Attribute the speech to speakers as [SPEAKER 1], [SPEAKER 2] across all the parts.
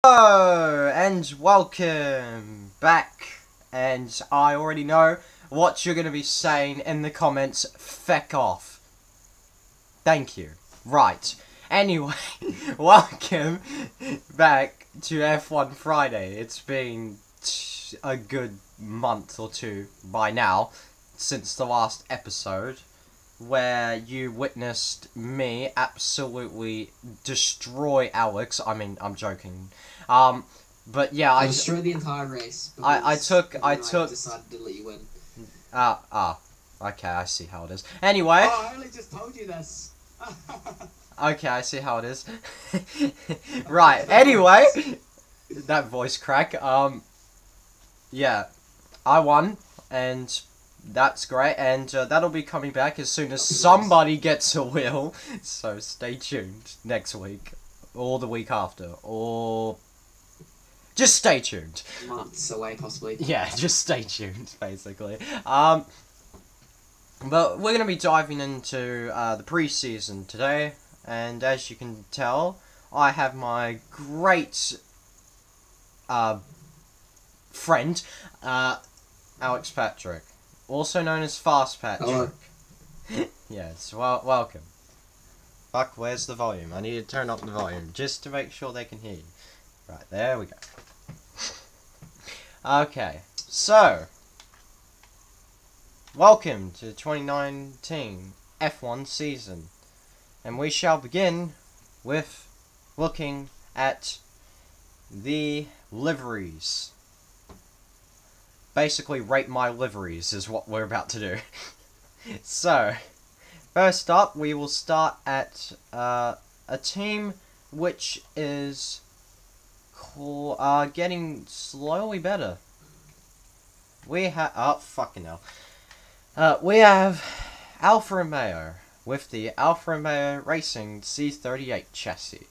[SPEAKER 1] Hello and welcome back, and I already know what you're going to be saying in the comments. Feck off. Thank you. Right. Anyway, welcome back to F1 Friday. It's been a good month or two by now since the last episode, where you witnessed me absolutely destroy Alex. I mean, I'm joking. But yeah,
[SPEAKER 2] I destroyed the entire race.
[SPEAKER 1] I took
[SPEAKER 2] decided to let you win.
[SPEAKER 1] Okay, I see how it is. Anyway.
[SPEAKER 2] Oh, I only just told you this.
[SPEAKER 1] Okay, I see how it is. Right. Anyway, that voice crack. Yeah, I won, and that's great, and that'll be coming back as soon as somebody gets a wheel. So stay tuned next week, or the week after, or just stay tuned.
[SPEAKER 2] Months away, possibly.
[SPEAKER 1] Yeah, just stay tuned, basically. But we're gonna be diving into the preseason today, and as you can tell, I have my great friend, FqstPatrick, also known as FastPatrick.
[SPEAKER 2] Hello.
[SPEAKER 1] Yes, welcome. Fuck, where's the volume? I need to turn up the volume just to make sure they can hear you. Right, there we go. Okay, so welcome to the 2019 F1 season, and we shall begin with looking at the liveries. Basically, rate my liveries is what we're about to do. So, first up, we will start at a team which is getting slowly better. We have... oh, fucking hell. We have Alfa Romeo with the Alfa Romeo Racing C38 chassis.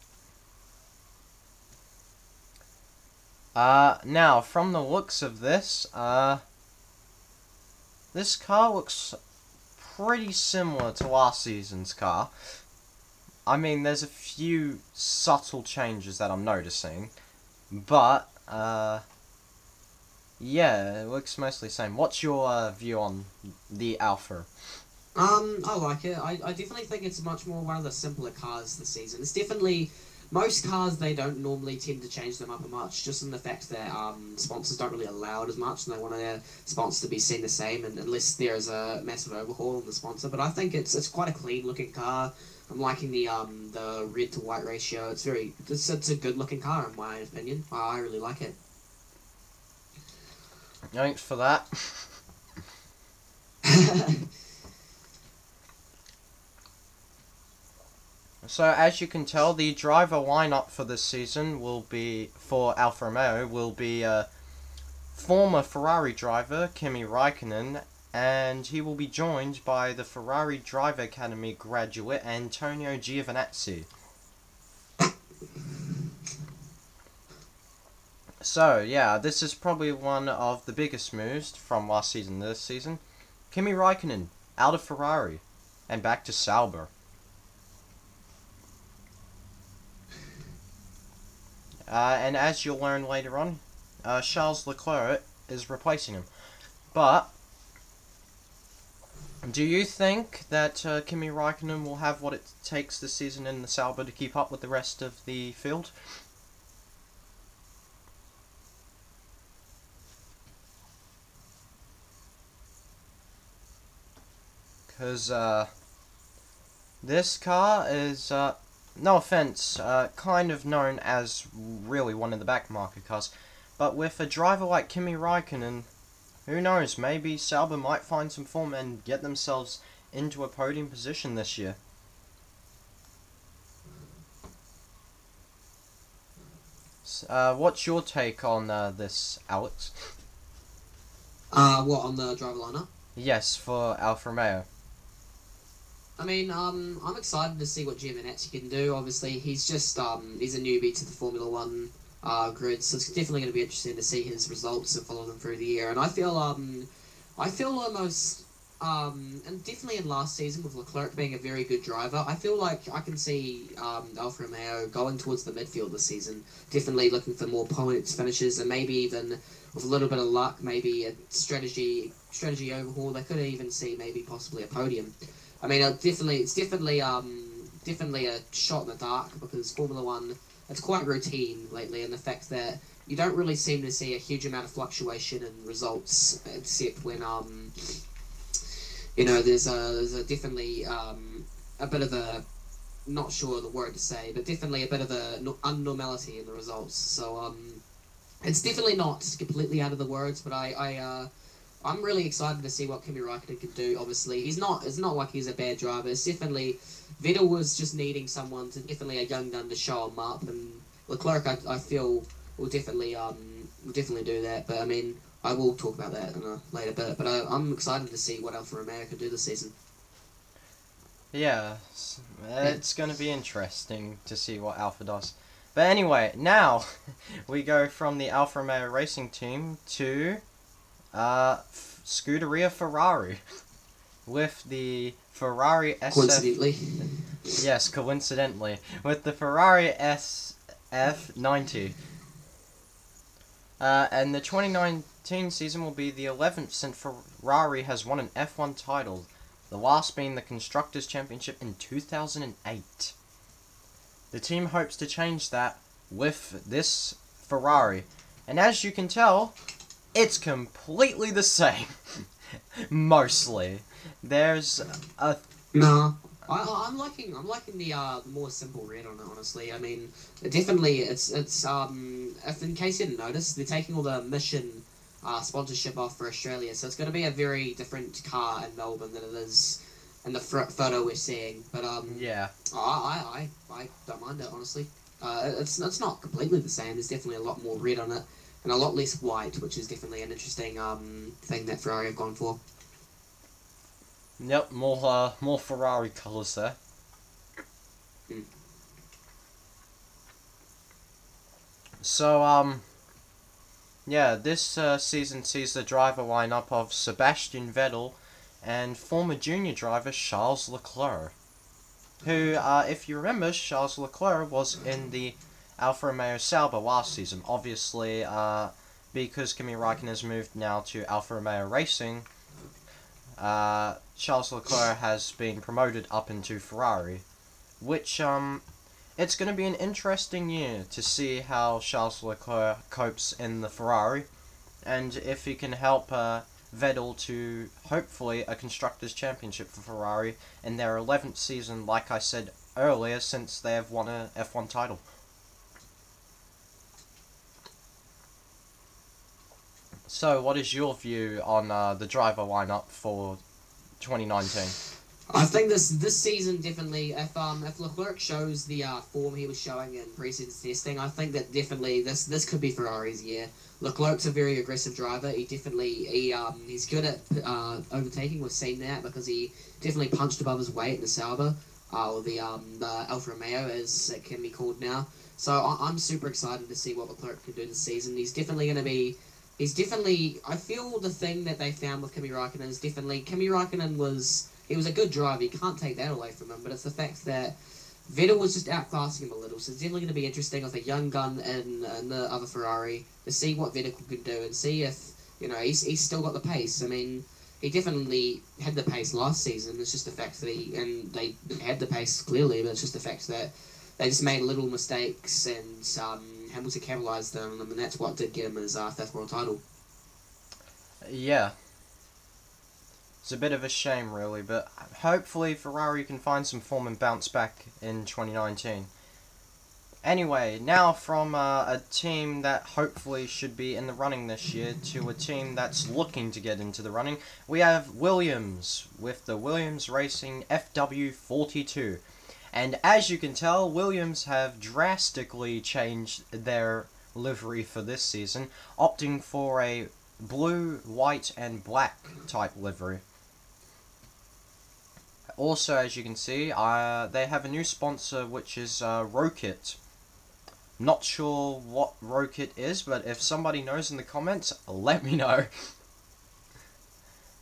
[SPEAKER 1] Now, from the looks of this, this car looks pretty similar to last season's car. I mean, there's a few subtle changes that I'm noticing, but, yeah, it looks mostly the same. What's your view on the Alfa?
[SPEAKER 2] I like it. I definitely think it's much more one of the simpler cars this season. It's definitely... most cars, they don't normally tend to change them up much, just in the fact that sponsors don't really allow it as much, and they want their sponsor to be seen the same, and unless there is a massive overhaul on the sponsor. But I think it's quite a clean looking car. I'm liking the red to white ratio. It's a good looking car in my opinion. I really like it.
[SPEAKER 1] Thanks for that. So, as you can tell, the driver lineup for this season will be, for Alfa Romeo, will be former Ferrari driver Kimi Raikkonen, and he will be joined by the Ferrari Driver Academy graduate Antonio Giovinazzi. So, yeah, this is probably one of the biggest moves from last season to this season. Kimi Raikkonen out of Ferrari and back to Sauber. And as you'll learn later on, Charles Leclerc is replacing him. But, do you think that Kimi Raikkonen will have what it takes this season in the Sauber to keep up with the rest of the field? Because, this car is, no offense, kind of known as really one of the back market cars. But with a driver like Kimi Raikkonen, who knows, maybe Sauber might find some form and get themselves into a podium position this year. What's your take on this, Alex?
[SPEAKER 2] What, on the driver lineup?
[SPEAKER 1] Yes, for Alfa Romeo.
[SPEAKER 2] I mean, I'm excited to see what Giovinazzi can do. Obviously, he's just he's a newbie to the Formula One grid, so it's definitely going to be interesting to see his results and follow them through the year. And I feel almost and definitely in last season with Leclerc being a very good driver, I feel like I can see Alfa Romeo going towards the midfield this season. Definitely looking for more points, finishes, and maybe even with a little bit of luck, maybe a strategy overhaul. They could even see maybe possibly a podium. I mean, it's definitely a shot in the dark because Formula One, it's quite routine lately in the fact that you don't really seem to see a huge amount of fluctuation in results except when there's a definitely a bit of a, not sure the word to say, but definitely a bit of a unnormality in the results. So it's definitely not completely out of the words, but I'm really excited to see what Kimi Räikkönen can do. Obviously, it's not like he's a bad driver. It's definitely Vettel was just needing someone to definitely a young gun to show him up, and Leclerc I feel will definitely do that. But I mean, I will talk about that in a later bit. But I'm excited to see what Alfa Romeo can do this season.
[SPEAKER 1] Yeah, it's going to be interesting to see what Alfa does. But anyway, now we go from the Alfa Romeo racing team to Scuderia Ferrari with the Ferrari SF.
[SPEAKER 2] Coincidentally.
[SPEAKER 1] Yes, coincidentally, with the Ferrari SF90. And the 2019 season will be the 11th since Ferrari has won an F1 title, the last being the Constructors' Championship in 2008. The team hopes to change that with this Ferrari, and as you can tell, it's completely the same. Mostly. There's a...
[SPEAKER 2] No. I'm liking the more simple red on it, honestly. I mean, definitely it's if in case you didn't notice, they're taking all the mission sponsorship off for Australia, so it's going to be a very different car in Melbourne than it is in the photo we're seeing. But
[SPEAKER 1] yeah,
[SPEAKER 2] I don't mind it, honestly. It's not completely the same. There's definitely a lot more red on it and a lot less white, which is definitely an interesting thing that Ferrari have gone for.
[SPEAKER 1] Yep, more Ferrari colours there.
[SPEAKER 2] Mm.
[SPEAKER 1] So, yeah, this season sees the driver lineup of Sebastian Vettel and former junior driver Charles Leclerc, who, if you remember, Charles Leclerc was in the Alfa Romeo Sauber last season. Obviously, because Kimi Räikkönen has moved now to Alfa Romeo Racing, Charles Leclerc has been promoted up into Ferrari, which, it's going to be an interesting year to see how Charles Leclerc copes in the Ferrari, and if he can help Vettel to, hopefully, a Constructors' Championship for Ferrari in their 11th season, like I said earlier, since they have won a F1 title. So, what is your view on the driver lineup for 2019?
[SPEAKER 2] I think this season definitely, if Leclerc shows the form he was showing in pre-season testing, I think that definitely this could be Ferrari's year. Leclerc's a very aggressive driver. He's good at overtaking. We've seen that because he definitely punched above his weight in the Sauber, or the Alfa Romeo as it can be called now. So I'm super excited to see what Leclerc can do this season. He's definitely, I feel the thing that they found with Kimi Räikkönen is definitely, Kimi Räikkönen was a good driver, you can't take that away from him, but it's the fact that Vettel was just outclassing him a little, so it's definitely going to be interesting with a young gun in the other Ferrari to see what Vettel can do and see if, he's still got the pace. I mean, he definitely had the pace last season, it's just the fact that they had the pace clearly, but it's just the fact that they just made little mistakes and Hamilton capitalised on them, and that's what did get him his fifth world title.
[SPEAKER 1] Yeah. It's a bit of a shame, really, but hopefully Ferrari can find some form and bounce back in 2019. Anyway, now from a team that hopefully should be in the running this year to a team that's looking to get into the running, we have Williams with the Williams Racing FW42. And as you can tell, Williams have drastically changed their livery for this season, opting for a blue, white, and black type livery. Also, as you can see, they have a new sponsor, which is Rokit. Not sure what Rokit is, but if somebody knows in the comments, let me know.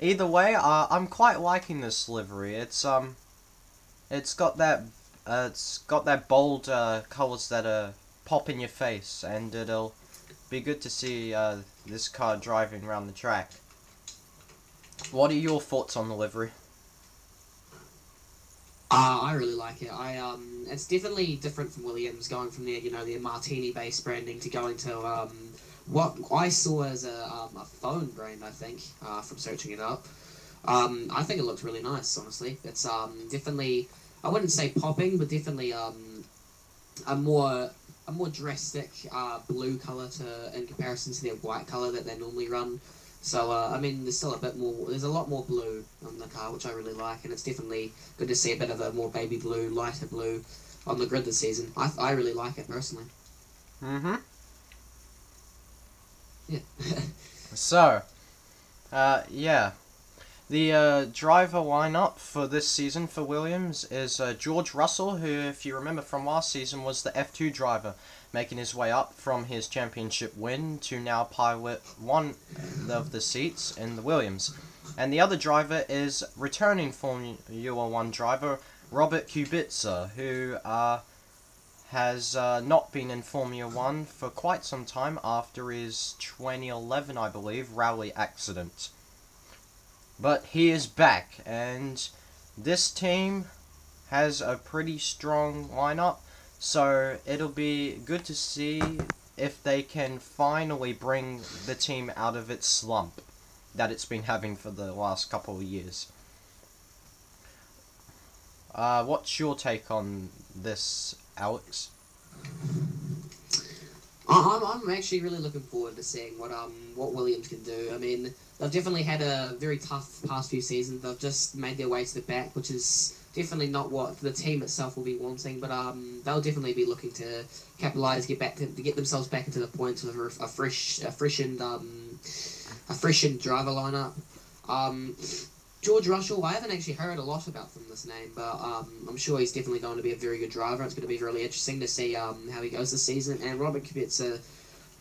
[SPEAKER 1] Either way, I'm quite liking this livery. It's got that bold colors that pop in your face, and it'll be good to see this car driving around the track. What are your thoughts on the livery?
[SPEAKER 2] I really like it. It's definitely different from Williams, going from their martini-based branding to going to what I saw as a phone brand. I think from searching it up, I think it looks really nice. Honestly, it's definitely, I wouldn't say popping, but definitely a more drastic blue color in comparison to their white color that they normally run. So, I mean, there's still there's a lot more blue on the car, which I really like, and it's definitely good to see a bit of a more baby blue, lighter blue on the grid this season. I really like it, personally.
[SPEAKER 1] Mm-hmm.
[SPEAKER 2] Yeah.
[SPEAKER 1] So, yeah. The driver lineup for this season for Williams is George Russell, who, if you remember from last season, was the F2 driver, making his way up from his championship win to now pilot one of the seats in the Williams. And the other driver is returning Formula 1 driver Robert Kubica, who has not been in Formula 1 for quite some time after his 2011, I believe, rally accident. But he is back, and this team has a pretty strong lineup, so it'll be good to see if they can finally bring the team out of its slump that it's been having for the last couple of years. What's your take on this, Alex?
[SPEAKER 2] I'm actually really looking forward to seeing what Williams can do. I mean, they've definitely had a very tough past few seasons. They've just made their way to the back, which is definitely not what the team itself will be wanting. But they'll definitely be looking to capitalise, get themselves back into the points with a freshened driver lineup. George Russell, I haven't actually heard a lot about from this name, but I'm sure he's definitely going to be a very good driver. It's going to be really interesting to see how he goes this season. And Robert Kubica,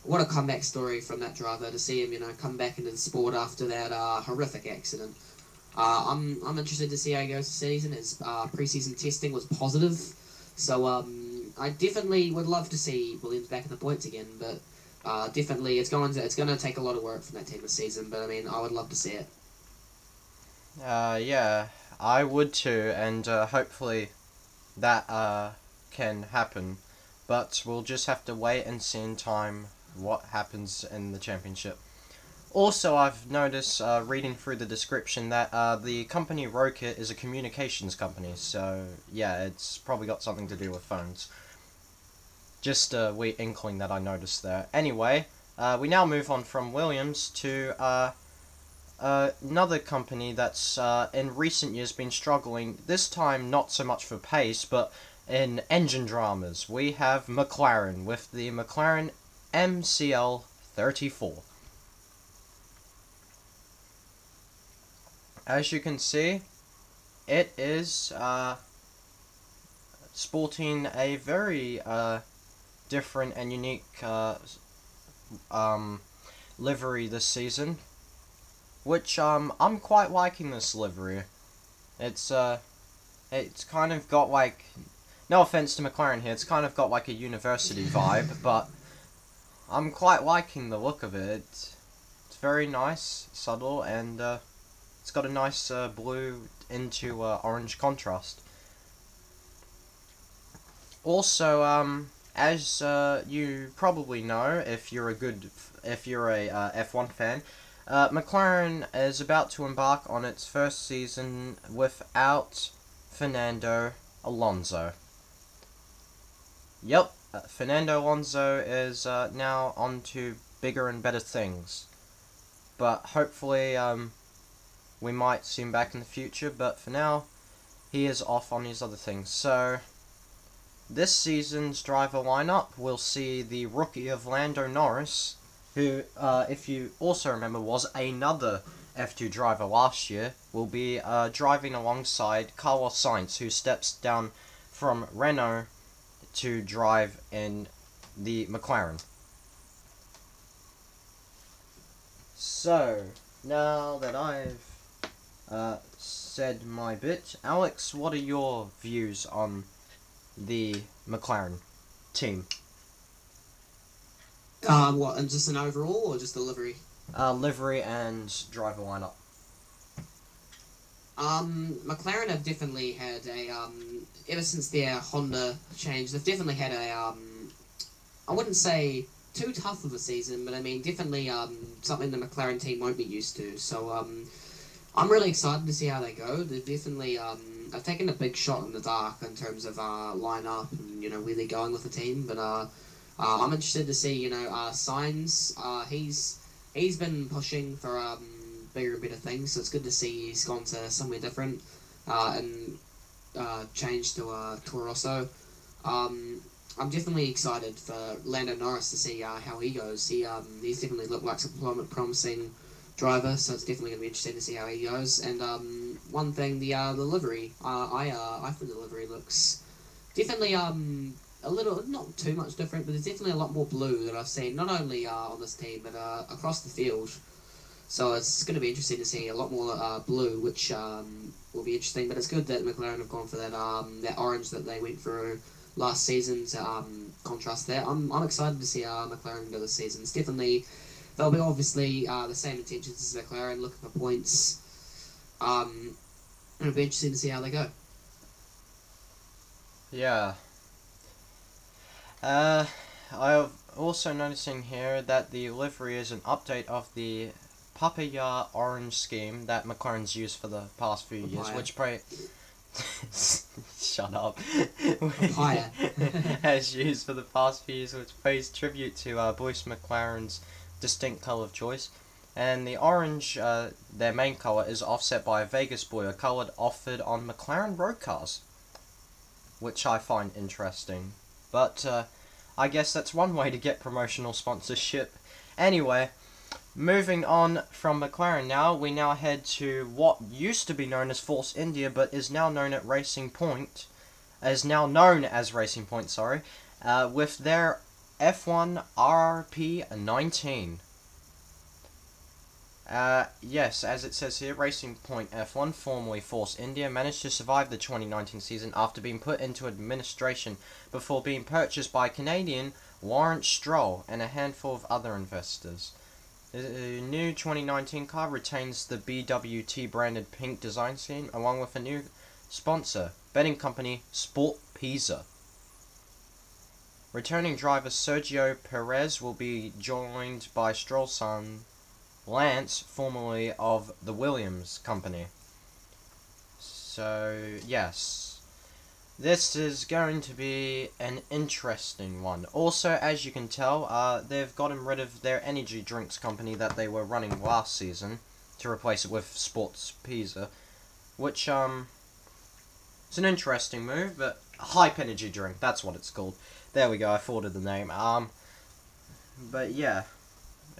[SPEAKER 2] what a comeback story from that driver, to see him, come back into the sport after that horrific accident. I'm interested to see how he goes this season. His preseason testing was positive, so I definitely would love to see Williams back in the points again. But definitely, it's going to take a lot of work from that team this season. But I mean, I would love to see it.
[SPEAKER 1] Yeah, I would too, and hopefully that can happen. But we'll just have to wait and see in time what happens in the championship. Also, I've noticed, reading through the description, that the company Rokit is a communications company, so yeah, it's probably got something to do with phones. Just a wee inkling that I noticed there. Anyway, we now move on from Williams to another company that's in recent years been struggling, this time not so much for pace, but in engine dramas. We have McLaren with the McLaren MCL 34. As you can see, it is sporting a very different and unique livery this season, which I'm quite liking this livery. It's kind of got like, no offense to McLaren here, it's kind of got like a university vibe, but I'm quite liking the look of it. It's very nice, subtle, and it's got a nice blue into orange contrast. Also, as you probably know, if you're a F1 fan, McLaren is about to embark on its first season without Fernando Alonso. Yep, Fernando Alonso is now on to bigger and better things. But hopefully, we might see him back in the future, but for now, he is off on his other things. So, this season's driver lineup will see the rookie of Lando Norris, who, if you also remember, was another F2 driver last year, will be driving alongside Carlos Sainz, who steps down from Renault to drive in the McLaren. So, now that I've said my bit. Alex, what are your views on the McLaren team?
[SPEAKER 2] What, and just an overall or just the livery?
[SPEAKER 1] Livery and driver lineup.
[SPEAKER 2] McLaren have definitely had a, ever since their Honda change, they've definitely had a, I wouldn't say too tough of a season, but I mean, definitely, something the McLaren team won't be used to. So, I'm really excited to see how they go. They've definitely, have taken a big shot in the dark in terms of, lineup and, you know, where they're going with the team, but, I'm interested to see, you know, Sainz, he's been pushing for, bigger and better things, so it's good to see he's gone to somewhere different and changed to Toro Rosso. I'm definitely excited for Lando Norris to see how he goes. He's definitely looked like a promising driver, so it's definitely going to be interesting to see how he goes. And one thing, the livery, I think the livery looks definitely a little, not too much different, but there's definitely a lot more blue that I've seen, not only on this team, but across the field. So it's going to be interesting to see a lot more blue, which will be interesting. But it's good that McLaren have gone for that that orange that they went through last season to contrast that. I'm excited to see McLaren do this season. It's definitely, they'll be obviously the same intentions as McLaren, looking for points. It'll be interesting to see how they go.
[SPEAKER 1] Yeah. I'm also noticing here that the livery is an update of the Papaya orange scheme that McLaren's used for the past few years, which shut up. Has used for the past few years, which pays tribute to Bruce McLaren's distinct colour of choice. And the orange, their main colour, is offset by a Vegas blue, a colour offered on McLaren road cars, which I find interesting. But I guess that's one way to get promotional sponsorship. Anyway, moving on from McLaren now, we now head to what used to be known as Force India, but is now known as Racing Point, sorry, with their F1 RP19. Yes, as it says here, Racing Point F1, formerly Force India, managed to survive the 2019 season after being put into administration before being purchased by Canadian Lawrence Stroll and a handful of other investors. The new 2019 car retains the BWT branded pink design scheme along with a new sponsor, betting company FqstPatrick. Returning driver Sergio Perez will be joined by Stroll's son Lance, formerly of the Williams company. So, yes. This is going to be an interesting one. Also, as you can tell, they've gotten rid of their energy drinks company that they were running last season to replace it with FqstPatrick, which, it's an interesting move, but hype energy drink, that's what it's called. There we go, I thought of the name. But yeah.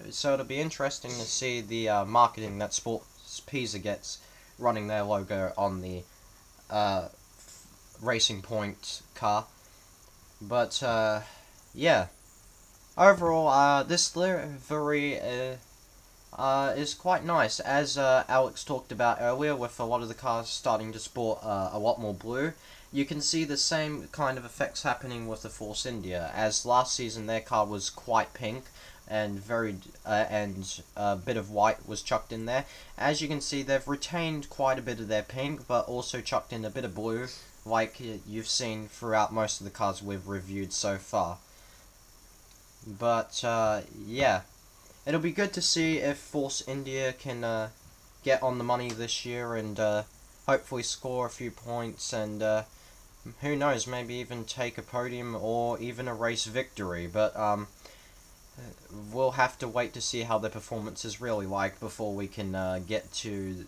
[SPEAKER 1] So it'll be interesting to see the marketing that FqstPatrick gets running their logo on the Racing Point car. But yeah, overall this livery is quite nice, as Alex talked about earlier, with a lot of the cars starting to sport a lot more blue. You can see the same kind of effects happening with the Force India, as last season their car was quite pink and a bit of white was chucked in there. As you can see, they've retained quite a bit of their pink, but also chucked in a bit of blue, like you've seen throughout most of the cars we've reviewed so far. But yeah, it'll be good to see if Force India can get on the money this year and hopefully score a few points and who knows, maybe even take a podium or even a race victory. But we'll have to wait to see how their performance is really like before we can get to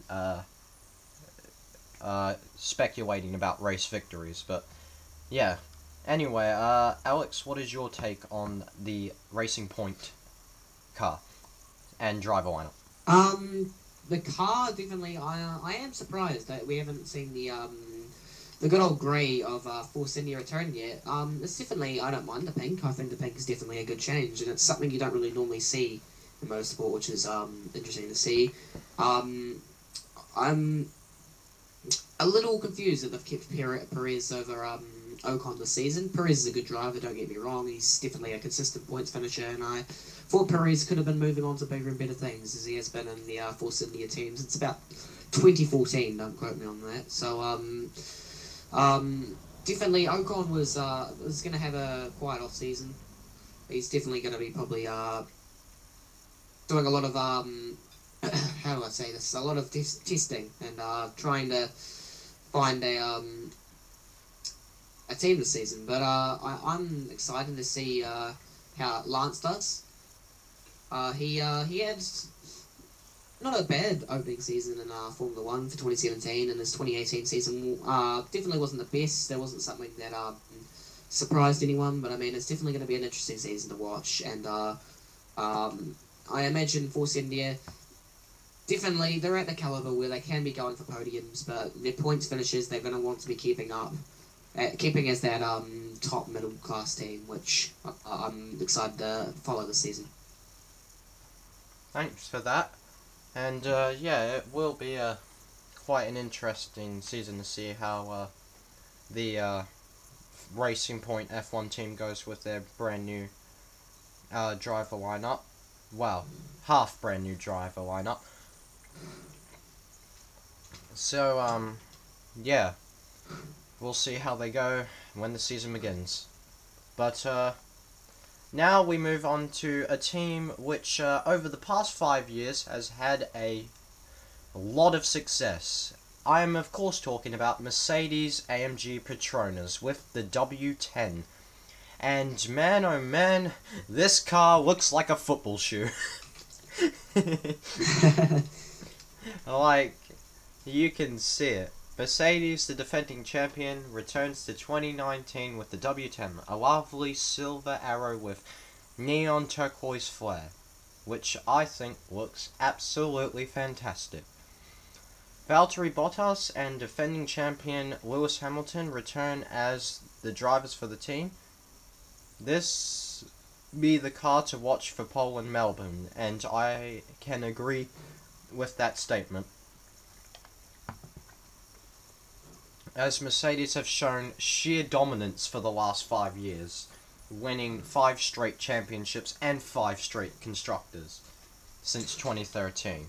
[SPEAKER 1] speculating about race victories. But yeah, anyway, Alex, what is your take on the Racing Point car and driver lineup?
[SPEAKER 2] The car, definitely, I am surprised that we haven't seen the good old grey of Force India return yet. It's definitely, I don't mind the pink. I think the pink is definitely a good change, and it's something you don't really normally see in motorsport, which is interesting to see. I'm a little confused that they've kept Perez over Ocon this season. Perez is a good driver, don't get me wrong. He's definitely a consistent points finisher, and I thought Perez could have been moving on to bigger and better things, as he has been in the Force India teams. It's about 2014, don't quote me on that. So, definitely Ocon was going to have a quiet off season. He's definitely going to be probably doing a lot of how do I say this? A lot of testing and trying to find a team this season. But I'm excited to see how Lance does. He had not a bad opening season in Formula 1 for 2017, and his 2018 season definitely wasn't the best. There wasn't something that surprised anyone, but I mean, it's definitely going to be an interesting season to watch. And I imagine Force India, definitely, they're at the caliber where they can be going for podiums, but their points finishes, they're going to want to be keeping as that top middle class team, which I'm excited to follow this season.
[SPEAKER 1] Thanks for that. And yeah, it will be quite an interesting season to see how the Racing Point F1 team goes with their brand new driver lineup. Well, half brand new driver lineup. So yeah, we'll see how they go when the season begins. But now we move on to a team which over the past 5 years has had a lot of success. I am of course talking about Mercedes-AMG Petronas with the W10. And man oh man, this car looks like a football shoe. Like, you can see it. Mercedes, the defending champion, returns to 2019 with the W10, a lovely silver arrow with neon turquoise flare, which I think looks absolutely fantastic. Valtteri Bottas and defending champion Lewis Hamilton return as the drivers for the team. This be the car to watch for Pole and Melbourne, and I can agree with that statement, as Mercedes have shown sheer dominance for the last 5 years, winning 5 straight championships and 5 straight constructors since 2013,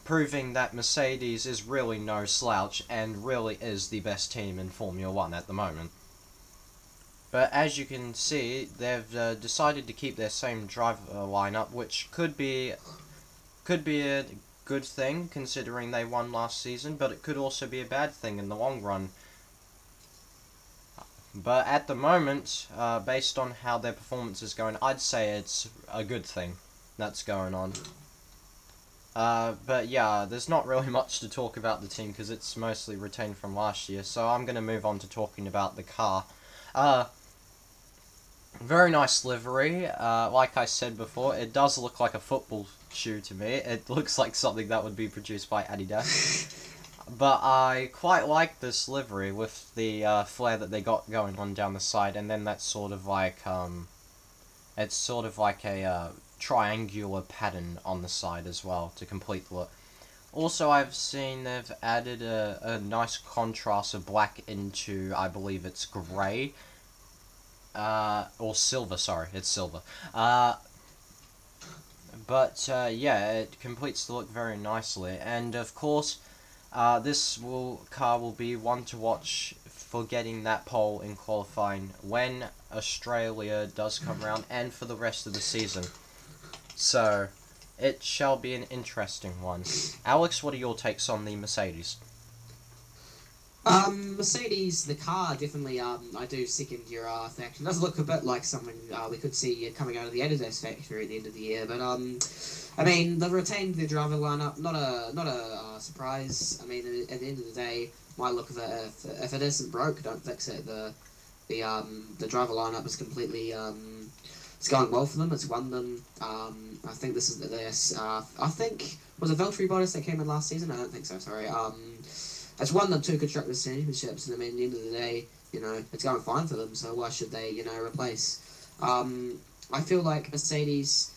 [SPEAKER 1] proving that Mercedes is really no slouch and really is the best team in Formula 1 at the moment. But as you can see, they've decided to keep their same driver lineup, which could be a good thing considering they won last season, but it could also be a bad thing in the long run. But at the moment, based on how their performance is going, I'd say it's a good thing that's going on. But yeah, there's not really much to talk about the team because it's mostly retained from last year, so I'm going to move on to talking about the car. Very nice livery. Like I said before, it does look like a football shoe to me. It looks like something that would be produced by Adidas. But I quite like this livery with the flare that they got going on down the side, and then that's sort of like it's sort of like a triangular pattern on the side as well to complete the look. Also, I've seen they've added a nice contrast of black into, I believe it's grey. Or silver, sorry, it's silver. But yeah, it completes the look very nicely, and of course, this car will be one to watch for getting that pole in qualifying when Australia does come around, and for the rest of the season. So, it shall be an interesting one. Alex, what are your takes on the Mercedes?
[SPEAKER 2] Mercedes, the car, definitely, I do second your fact. It does look a bit like something we could see coming out of the Adidas factory at the end of the year, but, I mean, they've retained their driver lineup, not a surprise. I mean, at the end of the day, my look of it, if it isn't broke, don't fix it. The driver lineup is completely, it's going well for them, it's won them. I think this is I think, was it Valtteri Bottas that came in last season? I don't think so, sorry. It's won them 2 Constructors' Championships, and I mean, at the end of the day, you know, it's going fine for them, so why should they, you know, replace? I feel like Mercedes,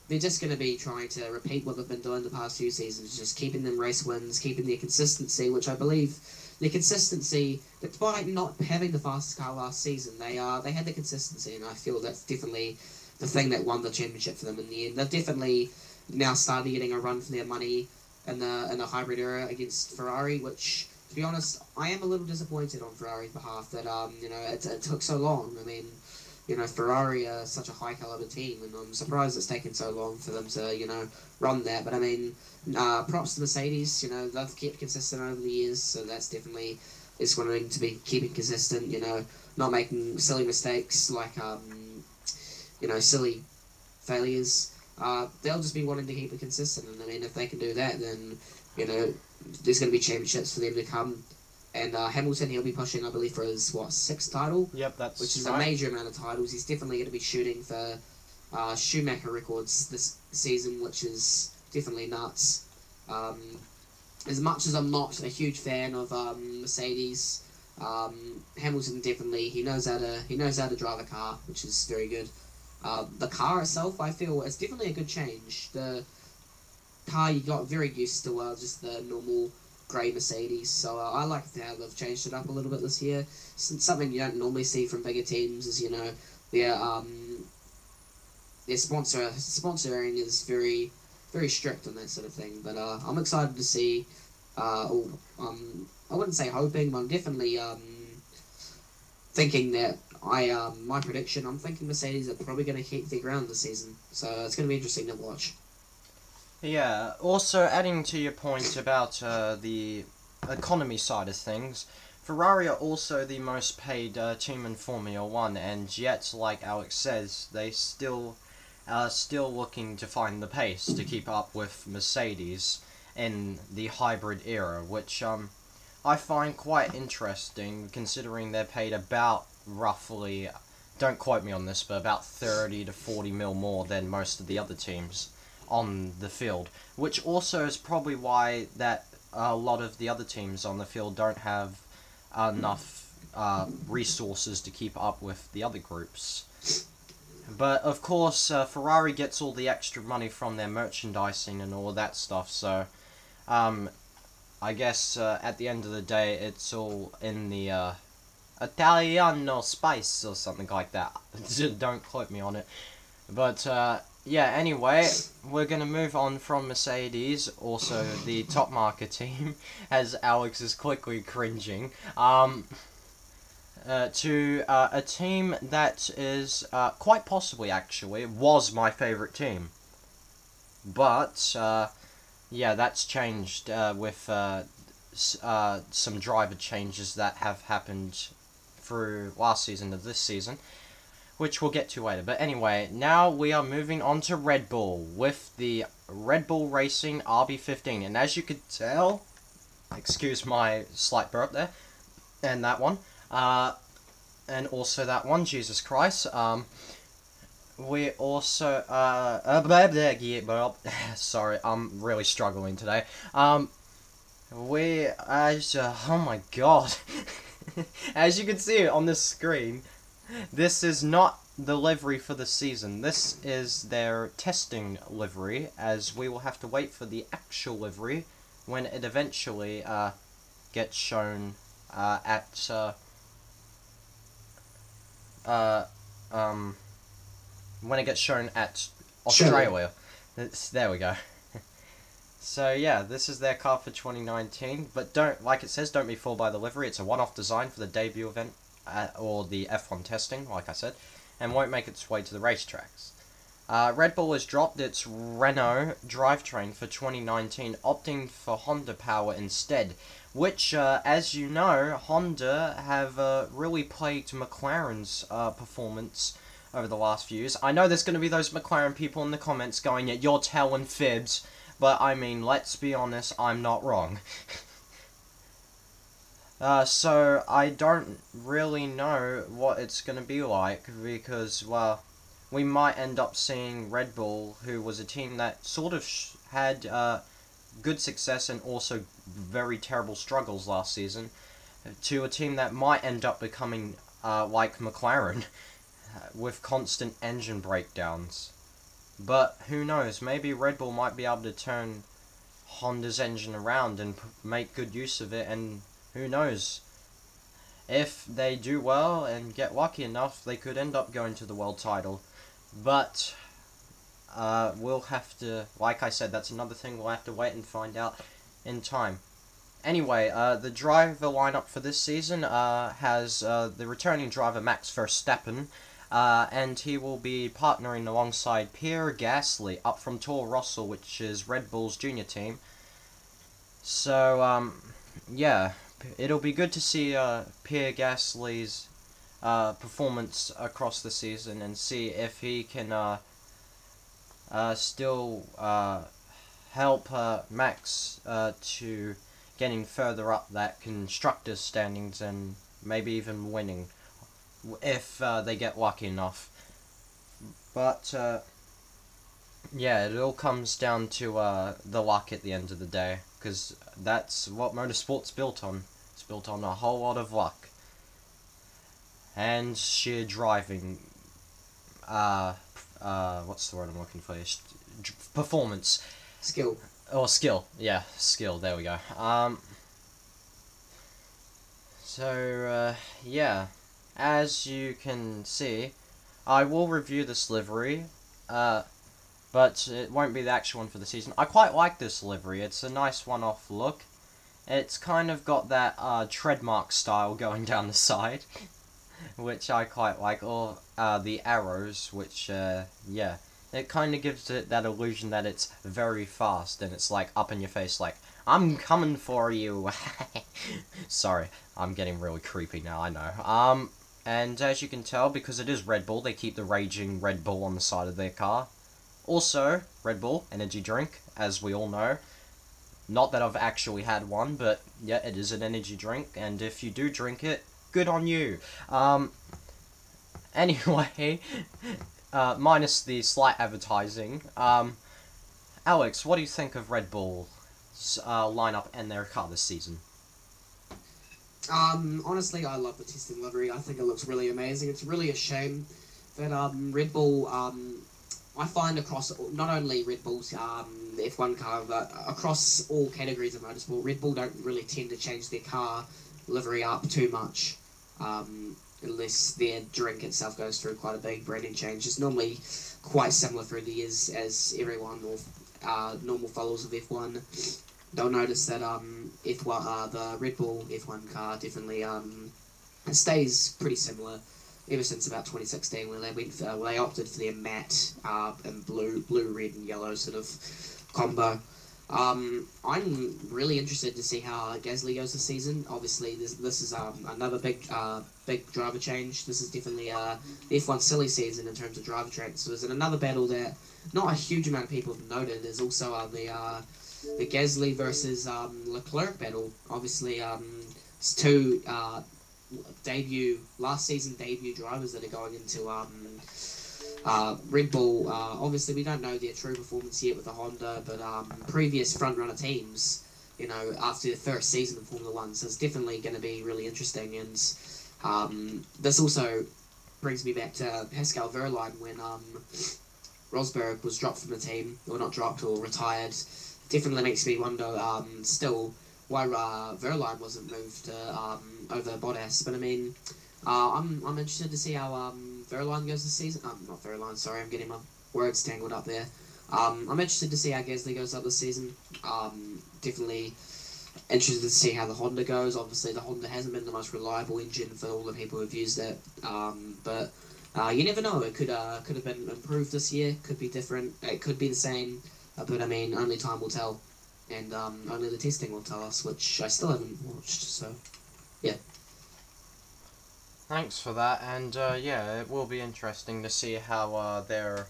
[SPEAKER 2] they're just going to be trying to repeat what they've been doing the past few seasons, just keeping them race wins, keeping their consistency, which I believe their consistency, despite not having the fastest car last season, they had the consistency, and I feel that's definitely the thing that won the championship for them in the end. They've definitely now started getting a run for their money in the hybrid era against Ferrari, which, to be honest, I am a little disappointed on Ferrari's behalf that it took so long. I mean, Ferrari are such a high caliber team, and I'm surprised it's taken so long for them to run that. But I mean, props to Mercedes. They've kept consistent over the years, so that's definitely it's going to be keeping consistent. Not making silly mistakes like silly failures. They'll just be wanting to keep it consistent, and I mean, if they can do that, then there's going to be championships for them to come. And Hamilton, he'll be pushing, I believe, for his sixth title.
[SPEAKER 1] Yep, that's
[SPEAKER 2] which is
[SPEAKER 1] right.
[SPEAKER 2] a major amount of titles. He's definitely going to be shooting for Schumacher records this season, which is definitely nuts. As much as I'm not a huge fan of Mercedes, Hamilton definitely he knows how to drive a car, which is very good. The car itself, I feel, is definitely a good change. The car you got very used to just the normal grey Mercedes, so I like how they've changed it up a little bit this year. Something you don't normally see from bigger teams is their sponsoring is very very strict on that sort of thing. But I'm excited to see. I wouldn't say hoping, but I'm definitely thinking that my prediction. I'm thinking Mercedes are probably going to keep their ground this season, so it's going to be interesting to watch.
[SPEAKER 1] Yeah, also adding to your point about the economy side of things, Ferrari are also the most paid team in Formula 1, and yet, like Alex says, they still are still looking to find the pace to keep up with Mercedes in the hybrid era, which I find quite interesting, considering they're paid about roughly, don't quote me on this, but about 30 to 40 mil more than most of the other teams on the field, which also is probably why that a lot of the other teams on the field don't have enough resources to keep up with the other groups. But of course, Ferrari gets all the extra money from their merchandising and all that stuff, so I guess at the end of the day, it's all in the Italiano spice or something like that. Don't quote me on it. But yeah, anyway, we're going to move on from Mercedes, also the top market team, as Alex is quickly cringing, to a team that is, quite possibly actually, was my favourite team. But, yeah, that's changed with some driver changes that have happened through last season to this season, which we'll get to later. But anyway, now we are moving on to Red Bull with the Red Bull Racing RB15. And as you could tell, excuse my slight burp there, and that one, and also that one, Jesus Christ. We also, sorry, I'm really struggling today. Oh my god. As you can see on the screen, this is not the livery for the season. This is their testing livery, as we will have to wait for the actual livery when it eventually gets shown when it gets shown at Australia. There we go. So yeah, this is their car for 2019, but like it says, don't be fooled by the livery. It's a one-off design for the debut event or the F1 testing, like I said, and won't make its way to the racetracks. Red Bull has dropped its Renault drivetrain for 2019, opting for Honda power instead, which, as you know, Honda have really plagued McLaren's performance over the last few years. I know there's going to be those McLaren people in the comments going, yeah, you're telling fibs, but I mean, let's be honest, I'm not wrong. So I don't really know what it's going to be like, because, well, we might end up seeing Red Bull, who was a team that sort of had good success and also very terrible struggles last season, to a team that might end up becoming like McLaren, with constant engine breakdowns. But who knows? Maybe Red Bull might be able to turn Honda's engine around and make good use of it, and who knows? If they do well and get lucky enough, they could end up going to the world title. But we'll have to, like I said, that's another thing we'll have to wait and find out in time. Anyway, the driver lineup for this season has the returning driver Max Verstappen, and he will be partnering alongside Pierre Gasly up from Toro Rosso, which is Red Bull's junior team. So, yeah, it'll be good to see Pierre Gasly's performance across the season and see if he can still help Max to getting further up that constructors standings and maybe even winning if they get lucky enough. But yeah, it all comes down to the luck at the end of the day, because that's what motorsport's built on. It's built on a whole lot of luck and sheer driving. What's the word I'm looking for? Performance.
[SPEAKER 2] Skill.
[SPEAKER 1] Or skill. Yeah, skill. There we go. So, yeah. As you can see, I will review this livery, but it won't be the actual one for the season. I quite like this livery. It's a nice one-off look. It's kind of got that trademark style going down the side, which I quite like, or the arrows, which, yeah. It kind of gives it that illusion that it's very fast, and it's like up in your face, like, I'm coming for you. Sorry, I'm getting really creepy now, I know. And as you can tell, because it is Red Bull, they keep the raging Red Bull on the side of their car. Also, Red Bull, energy drink, as we all know. Not that I've actually had one, but yeah, it is an energy drink, and if you do drink it, good on you. Anyway, minus the slight advertising, Alex, what do you think of Red Bull's lineup and their car this season?
[SPEAKER 2] Honestly, I love the testing livery. I think it looks really amazing. It's really a shame that Red Bull, I find across not only Red Bull's F1 car, but across all categories of motorsport, Red Bull don't really tend to change their car livery up too much, unless their drink itself goes through quite a big branding change. It's normally quite similar through the years, as everyone or normal followers of F1. They'll notice that F1, the Red Bull F1 car definitely it stays pretty similar ever since about 2016, when they went they opted for their matte and blue, red, and yellow sort of combo. I'm really interested to see how Gasly goes this season. Obviously, this is another big driver change. This is definitely the F1 silly season in terms of driver transfers, and another battle that not a huge amount of people have noted is also the Gasly versus Leclerc battle. Obviously, it's two last season debut drivers that are going into Red Bull. Obviously, we don't know their true performance yet with the Honda, but previous front-runner teams, you know, after the first season of Formula 1, so it's definitely going to be really interesting. And this also brings me back to Pascal Wehrlein when Rosberg was dropped from the team, or not dropped, or retired. Definitely makes me wonder still why Wehrlein wasn't moved over Bottas. But I mean, I'm interested to see how Wehrlein goes this season. Not Wehrlein, sorry, I'm getting my words tangled up there. I'm interested to see how Gasly goes up this season. Definitely interested to see how the Honda goes. Obviously, the Honda hasn't been the most reliable engine for all the people who've used it. But you never know. It could have been improved this year. Could be different. It could be the same. But I mean, only time will tell, and only the testing will tell us, which I still haven't watched. So, yeah.
[SPEAKER 1] Thanks for that, and yeah, it will be interesting to see how their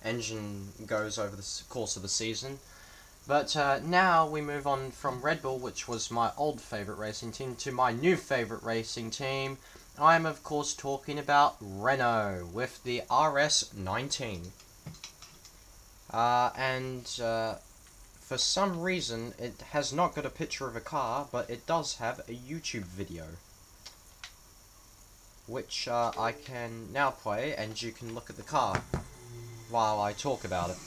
[SPEAKER 1] engine goes over the course of the season. But now we move on from Red Bull, which was my old favourite racing team, to my new favourite racing team. I am, of course, talking about Renault with the RS19. For some reason, it has not got a picture of a car, but it does have a YouTube video, which I can now play, and you can look at the car. while I talk about it.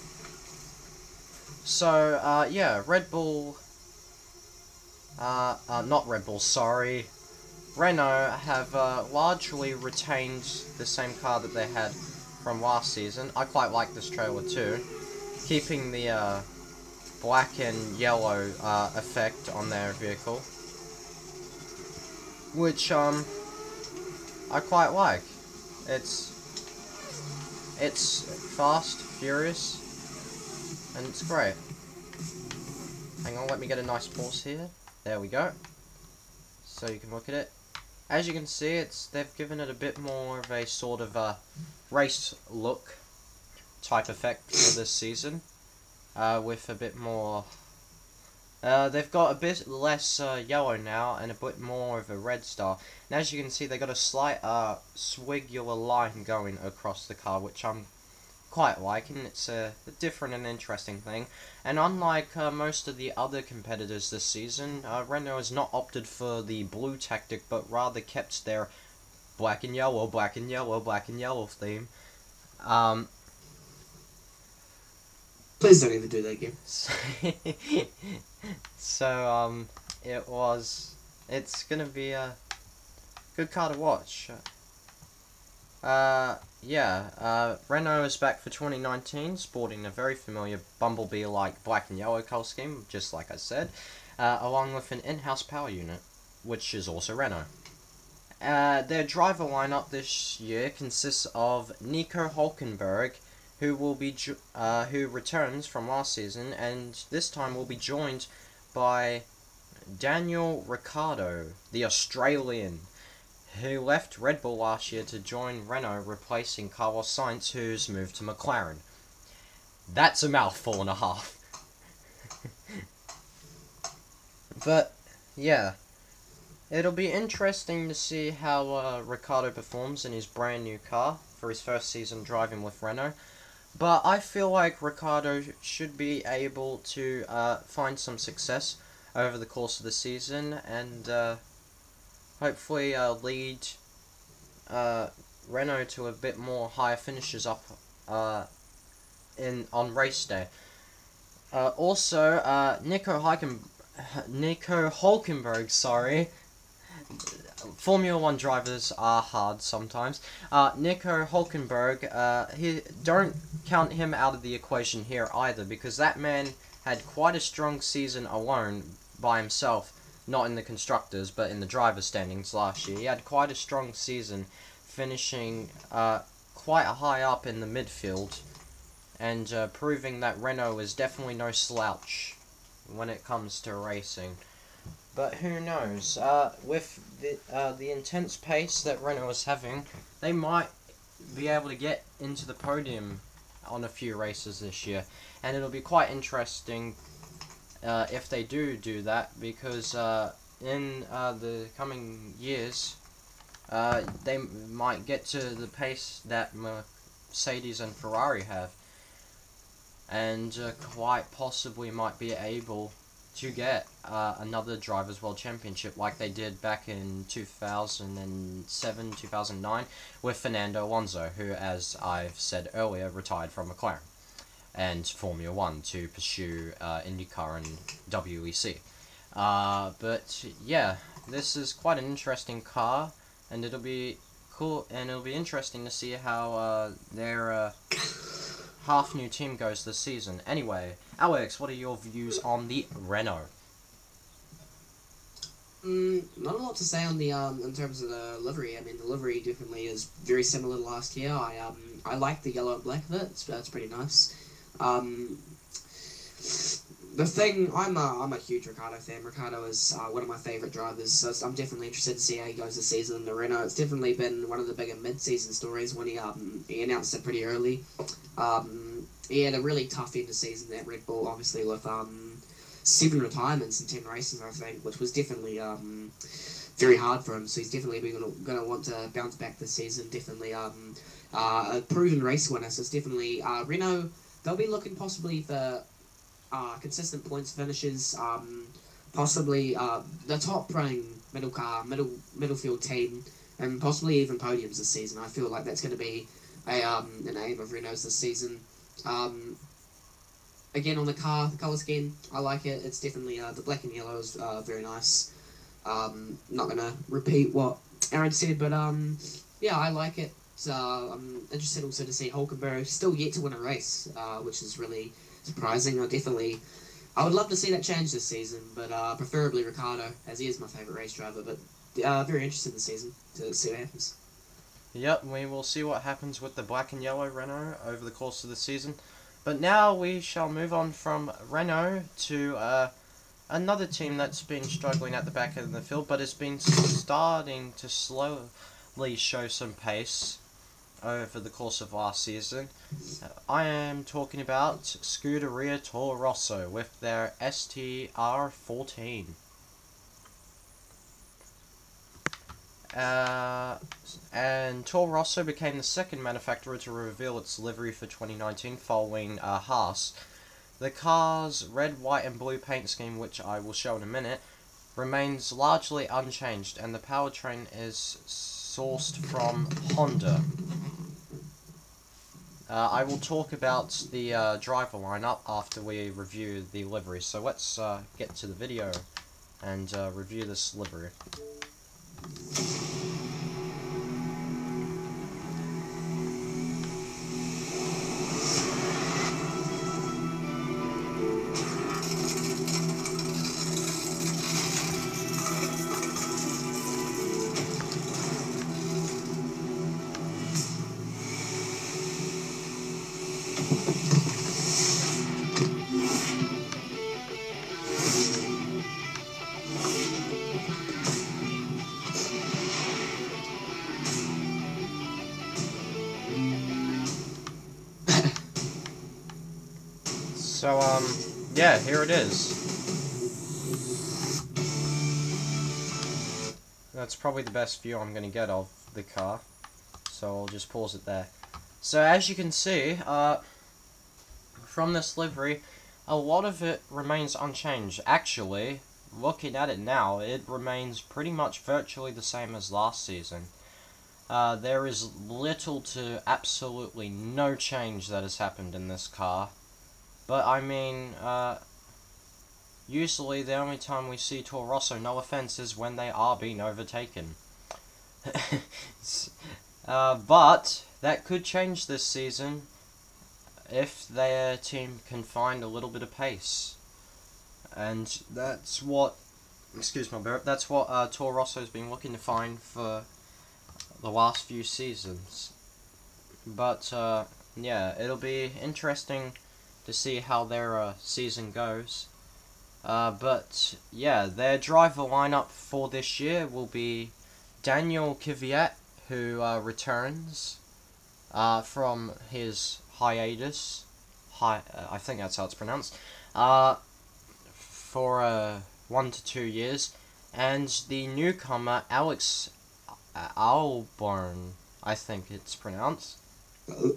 [SPEAKER 1] So, yeah, Red Bull, not Red Bull, sorry, Renault have largely retained the same car that they had from last season. I quite like this trailer too, keeping the black and yellow effect on their vehicle, which I quite like. It's fast, furious, and it's great. Hang on, let me get a nice pause here. There we go. So you can look at it. As you can see, they've given it a bit more of a sort of race look type effect for this season, with a bit more. They've got a bit less yellow now and a bit more of a red star. And as you can see, they got a slight swigular line going across the car, which I'm quite liking. It's a different and interesting thing. And unlike most of the other competitors this season, Renault has not opted for the blue tactic, but rather kept their black and yellow, black and yellow, black and yellow theme.
[SPEAKER 2] Please don't even do that again.
[SPEAKER 1] So, it's gonna be a good car to watch. Renault is back for 2019, sporting a very familiar Bumblebee-like black and yellow colour scheme, just like I said, along with an in-house power unit, which is also Renault. Their driver lineup this year consists of Nico Hülkenberg, who returns from last season, and this time will be joined by Daniel Ricciardo, the Australian, who left Red Bull last year to join Renault, replacing Carlos Sainz, who's moved to McLaren. That's a mouthful and a half. But, yeah. It'll be interesting to see how Ricciardo performs in his brand new car for his first season driving with Renault. But I feel like Ricciardo should be able to find some success over the course of the season and hopefully lead Renault to a bit more higher finishes up on race day. Also, Nico Hülkenberg, sorry. Formula 1 drivers are hard sometimes. Nico Hülkenberg, don't count him out of the equation here either, because that man had quite a strong season alone by himself, not in the constructors, but in the driver's standings last year. He had quite a strong season, finishing quite high up in the midfield, and proving that Renault is definitely no slouch when it comes to racing. But who knows? With the intense pace that Renault is having, they might be able to get into the podium on a few races this year, and it'll be quite interesting if they do that, because in the coming years, they might get to the pace that Mercedes and Ferrari have, and quite possibly might be able to get another Drivers' World Championship like they did back in 2007, 2009 with Fernando Alonso, who, as I've said earlier, retired from McLaren and Formula 1 to pursue IndyCar and WEC. But yeah, this is quite an interesting car, and it'll be cool, and it'll be interesting to see how their half new team goes this season. Anyway, Alex, what are your views on the Renault?
[SPEAKER 2] Not a lot to say on the in terms of the livery. I mean, the livery definitely is very similar to last year. I like the yellow and black of it. That's pretty nice. The thing, I'm a huge Ricciardo fan. Ricciardo is one of my favourite drivers, so I'm definitely interested to see how he goes this season in the Renault. It's definitely been one of the bigger mid-season stories when he announced it pretty early. He had a really tough end of season at Red Bull, obviously with 7 retirements in 10 races, I think, which was definitely very hard for him. So he's definitely going to want to bounce back this season. Definitely a proven race winner. So it's definitely Renault. They'll be looking possibly for consistent points finishes, possibly the top running middle field team, and possibly even podiums this season. I feel like that's going to be an aim of Renault's this season. Again, on the colour scheme, I like it. It's definitely, the black and yellow is very nice. Not going to repeat what Aaron said, but yeah, I like it. I'm interested also to see Hulkenberg still yet to win a race, which is really surprising. I would love to see that change this season, but preferably Ricciardo, as he is my favourite race driver, but very interested this season to see what happens.
[SPEAKER 1] Yep, we will see what happens with the black and yellow Renault over the course of the season. But now we shall move on from Renault to another team that's been struggling at the back end of the field, but has been starting to slowly show some pace over the course of last season. I am talking about Scuderia Toro Rosso with their STR14. And Toro Rosso became the second manufacturer to reveal its livery for 2019 following Haas. The car's red, white and blue paint scheme, which I will show in a minute, remains largely unchanged, and the powertrain is sourced from Honda. I will talk about the driver lineup after we review the livery, so let's get to the video and review this livery. So, yeah, here it is. That's probably the best view I'm going to get of the car, so I'll just pause it there. So, as you can see, from this livery, a lot of it remains unchanged. Actually, looking at it now, it remains pretty much virtually the same as last season. There is little to absolutely no change that has happened in this car. But, I mean, usually the only time we see Toro Rosso, no offense, is when they are being overtaken. But that could change this season if their team can find a little bit of pace. And that's what, excuse my burp, that's what Toro Rosso's been looking to find for the last few seasons. But, yeah, it'll be interesting to see how their season goes. But yeah, their driver lineup for this year will be Daniel Kvyat, who returns from his hiatus. I think that's how it's pronounced. For 1 to 2 years, and the newcomer Alex Albon, I think it's pronounced.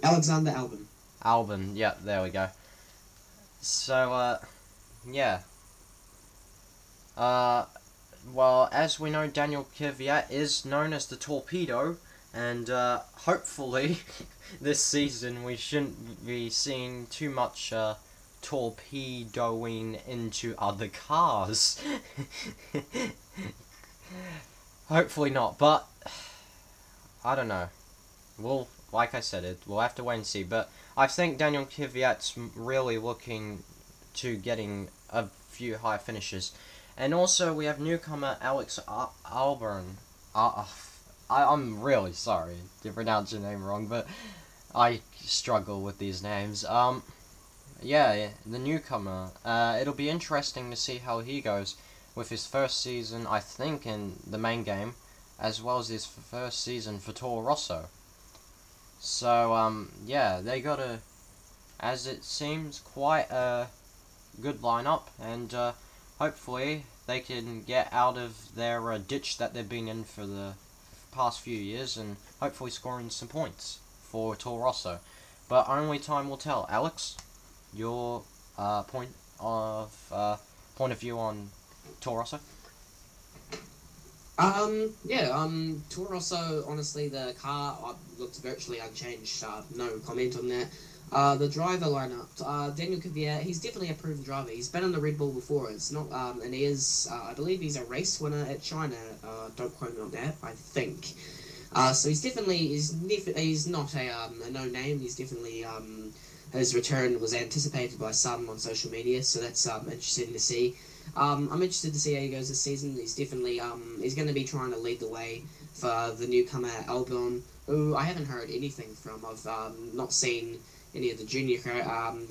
[SPEAKER 2] Alexander Albon.
[SPEAKER 1] Albon, yeah, there we go. So, yeah. Well, as we know, Daniel Kvyat is known as the Torpedo, and hopefully this season we shouldn't be seeing too much torpedoing into other cars. Hopefully not, but I don't know. Like I said, we'll have to wait and see, but I think Daniel Kvyat's really looking to getting a few high finishes. And also, we have newcomer Alex Albon. I'm really sorry to pronounce your name wrong, but I struggle with these names. Yeah, the newcomer. It'll be interesting to see how he goes with his first season, I think, in the main game, as well as his first season for Toro Rosso. So, yeah, they got as it seems, quite a good lineup, and hopefully they can get out of their ditch that they've been in for the past few years, and hopefully scoring some points for Toro Rosso. But only time will tell. Alex, your point of view on Toro Rosso?
[SPEAKER 2] Toro Rosso, honestly, the car looked virtually unchanged. No comment on that. The driver lineup. Daniel Kvyat, he's definitely a proven driver. He's been on the Red Bull before. It's not, and he is. I believe he's a race winner at China. Don't quote me on that. I think. So he's not a no name. He's definitely his return was anticipated by some on social media. So that's interesting to see. I'm interested to see how he goes this season. He's definitely he's going to be trying to lead the way for the newcomer Albon, who I haven't heard anything from. I've not seen any of the junior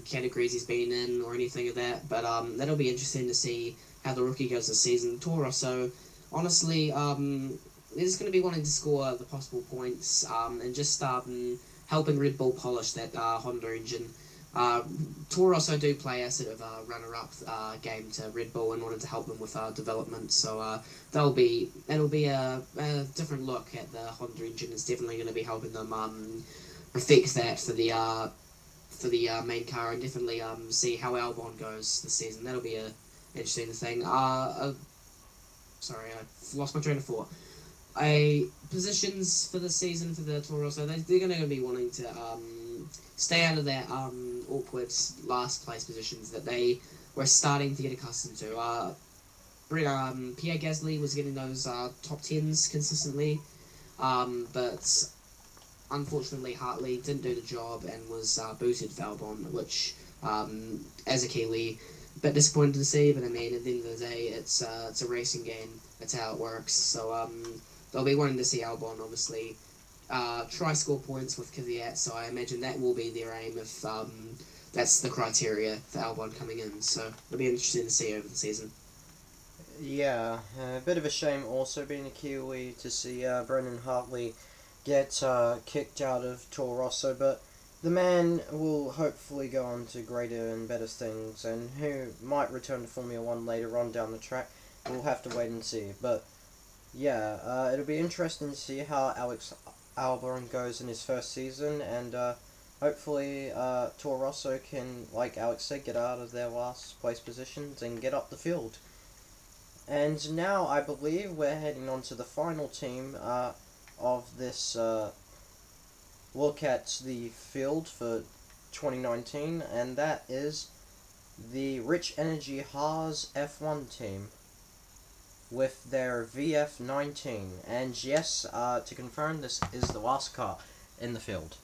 [SPEAKER 2] categories he's been in or anything of that. But that'll be interesting to see how the rookie goes this season. Toro Rosso, honestly, is going to be wanting to score the possible points and just helping Red Bull polish that Honda engine. Toro Rosso do play a sort of runner-up game to Red Bull in order to help them with development. So it'll be a different look at the Honda engine. It's definitely going to be helping them perfect that for the main car, and definitely see how Albon goes this season. That'll be a interesting thing. Sorry, I lost my train of thought. Positions for the season for the Toro Rosso, they're going to be wanting to stay out of that awkward last place positions that they were starting to get accustomed to. Pierre Gasly was getting those top 10s consistently, but unfortunately Hartley didn't do the job and was booted for Albon, which as a Kiwi, a bit disappointed to see, but I mean at the end of the day it's a racing game, that's how it works. So they'll be wanting to see Albon obviously try score points with Kvyat, so I imagine that will be their aim if that's the criteria for Albon coming in. So it'll be interesting to see over the season.
[SPEAKER 1] Yeah, a bit of a shame also being a Kiwi to see Brendan Hartley get kicked out of Toro Rosso, but the man will hopefully go on to greater and better things, and who might return to Formula 1 later on down the track. We'll have to wait and see, but yeah, it'll be interesting to see how Alex Albon goes in his first season, and hopefully Toro Rosso can, like Alex said, get out of their last place positions and get up the field. And now I believe we're heading on to the final team of this look at the field for 2019, and that is the Rich Energy Haas F1 team with their VF19. And yes, to confirm, this is the last car in the field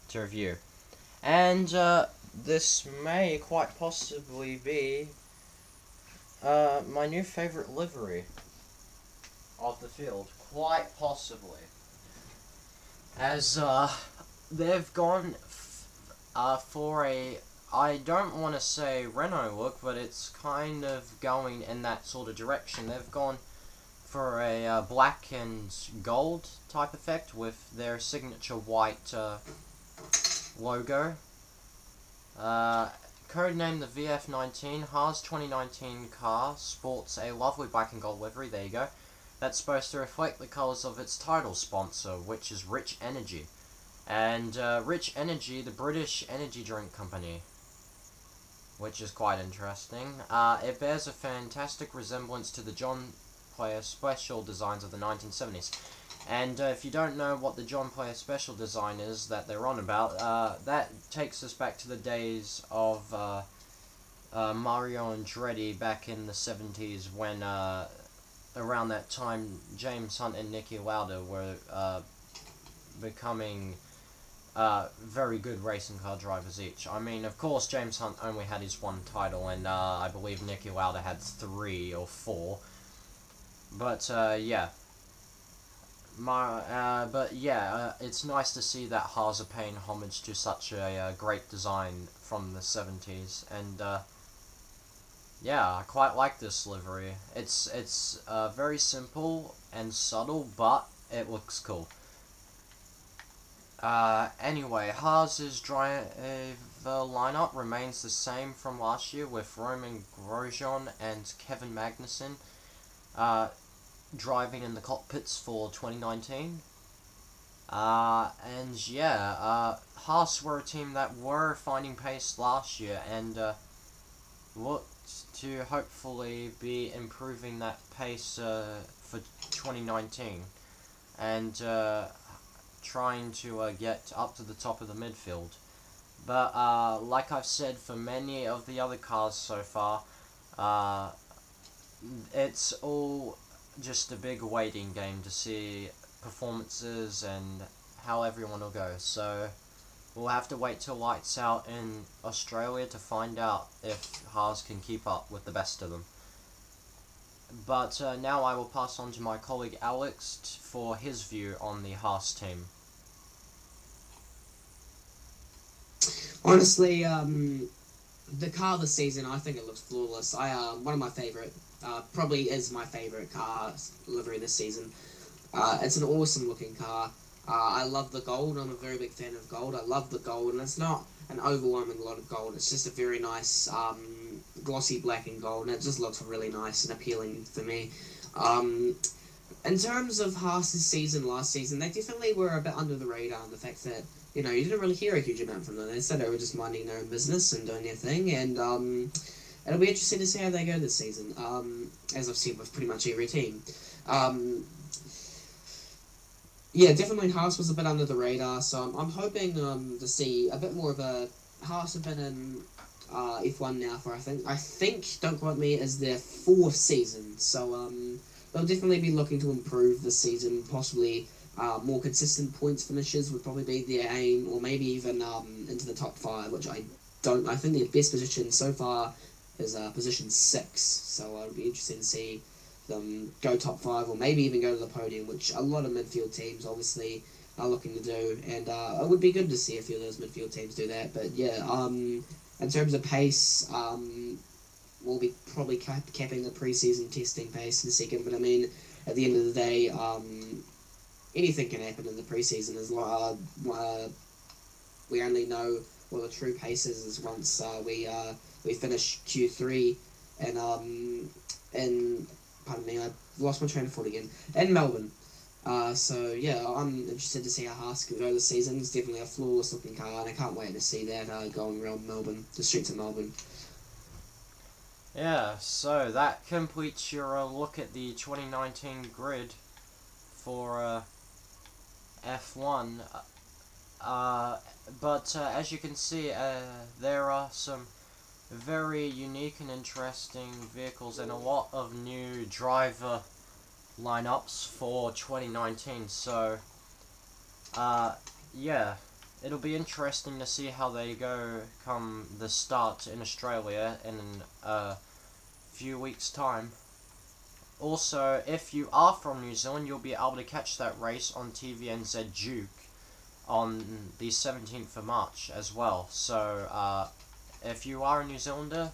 [SPEAKER 1] to review. And this may quite possibly be my new favourite livery of the field. Quite possibly. As they've gone for a, I don't want to say Renault look, but it's kind of going in that sort of direction. They've gone for a black and gold type effect with their signature white logo. Codenamed the VF19, Haas 2019 car sports a lovely black and gold livery, there you go. That's supposed to reflect the colours of its title sponsor, which is Rich Energy. And Rich Energy, the British energy drink company, which is quite interesting. It bears a fantastic resemblance to the John Player Special designs of the 1970s. And if you don't know what the John Player Special design is that they're on about, that takes us back to the days of Mario Andretti back in the 70s when, around that time, James Hunt and Niki Lauda were becoming very good racing car drivers each. I mean, of course, James Hunt only had his one title, and I believe Niki Lauda had 3 or 4. But, yeah. It's nice to see that Haas are paying homage to such a great design from the 70s, and yeah, I quite like this livery. It's very simple and subtle, but it looks cool. Anyway, Haas's driver lineup remains the same from last year, with Roman Grosjean and Kevin Magnussen driving in the cockpits for 2019. And yeah, Haas were a team that were finding pace last year, and looked to hopefully be improving that pace for 2019, and trying to get up to the top of the midfield. But like I've said for many of the other cars so far, it's all just a big waiting game to see performances and how everyone will go. So we'll have to wait till lights out in Australia to find out if Haas can keep up with the best of them. But now I will pass on to my colleague Alex for his view on the Haas team.
[SPEAKER 2] Honestly, the car this season, I think it looks flawless. One of my favorite, probably is my favorite car livery this season. It's an awesome looking car. I love the gold. I'm a very big fan of gold. I love the gold, and it's not an overwhelming lot of gold. It's just a very nice glossy black and gold, and it just looks really nice and appealing for me. In terms of Haas's season last season, they definitely were a bit under the radar in the fact that, you know, you didn't really hear a huge amount from them. They said they were just minding their own business and doing their thing, and it'll be interesting to see how they go this season, as I've said with pretty much every team. Yeah, definitely Haas was a bit under the radar, so I'm hoping to see a bit more of a... Haas have been in F1 now for, I think, don't quote me, is their 4th season, so they'll definitely be looking to improve this season, possibly more consistent points finishes would probably be their aim, or maybe even into the top 5, which I think their best position so far is position 6, so it'll be interesting to see them go top 5, or maybe even go to the podium, which a lot of midfield teams obviously are looking to do, and it would be good to see a few of those midfield teams do that. But yeah, in terms of pace, we'll be probably capping the pre-season testing pace in a second, but I mean, at the end of the day, anything can happen in the pre-season. As we only know what the true pace is once we finish Q3, and pardon me, I lost my train of thought again, in Melbourne. So yeah, I'm interested to see how Haas can go this season. It's definitely a flawless looking car, and I can't wait to see that going around Melbourne, the streets of Melbourne.
[SPEAKER 1] Yeah, so that completes your look at the 2019 grid for F1. But as you can see, there are some very unique and interesting vehicles and a lot of new driver lineups for 2019. So, yeah, it'll be interesting to see how they go come the start in Australia in a few weeks' time. Also, if you are from New Zealand, you'll be able to catch that race on TVNZ Duke on the 17th of March as well. So, if you are a New Zealander,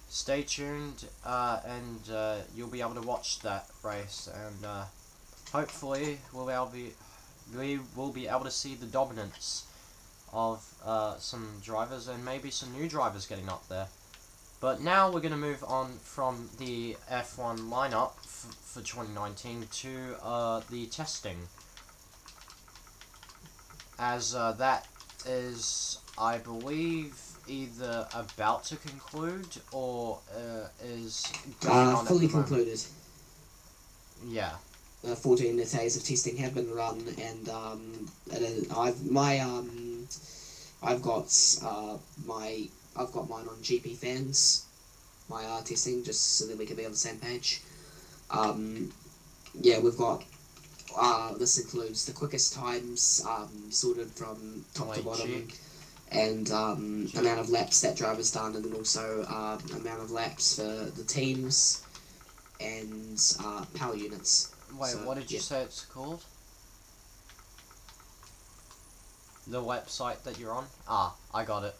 [SPEAKER 1] stay tuned, and you'll be able to watch that race, and hopefully we will be able to see the dominance of some drivers and maybe some new drivers getting up there. But now we're going to move on from the F1 lineup for 2019 to the testing, as that is, I believe, either about to conclude or is going on
[SPEAKER 2] fully concluded.
[SPEAKER 1] Yeah.
[SPEAKER 2] 14 days of testing have been run, and I've got mine on GP Fans, my testing, just so that we can be on the same page. Yeah, we've got this includes the quickest times sorted from top to bottom, and amount of laps that driver's done, and then also amount of laps for the teams, and power units.
[SPEAKER 1] Wait,
[SPEAKER 2] so,
[SPEAKER 1] what did you say it's called? The website that you're on? Ah, I got it.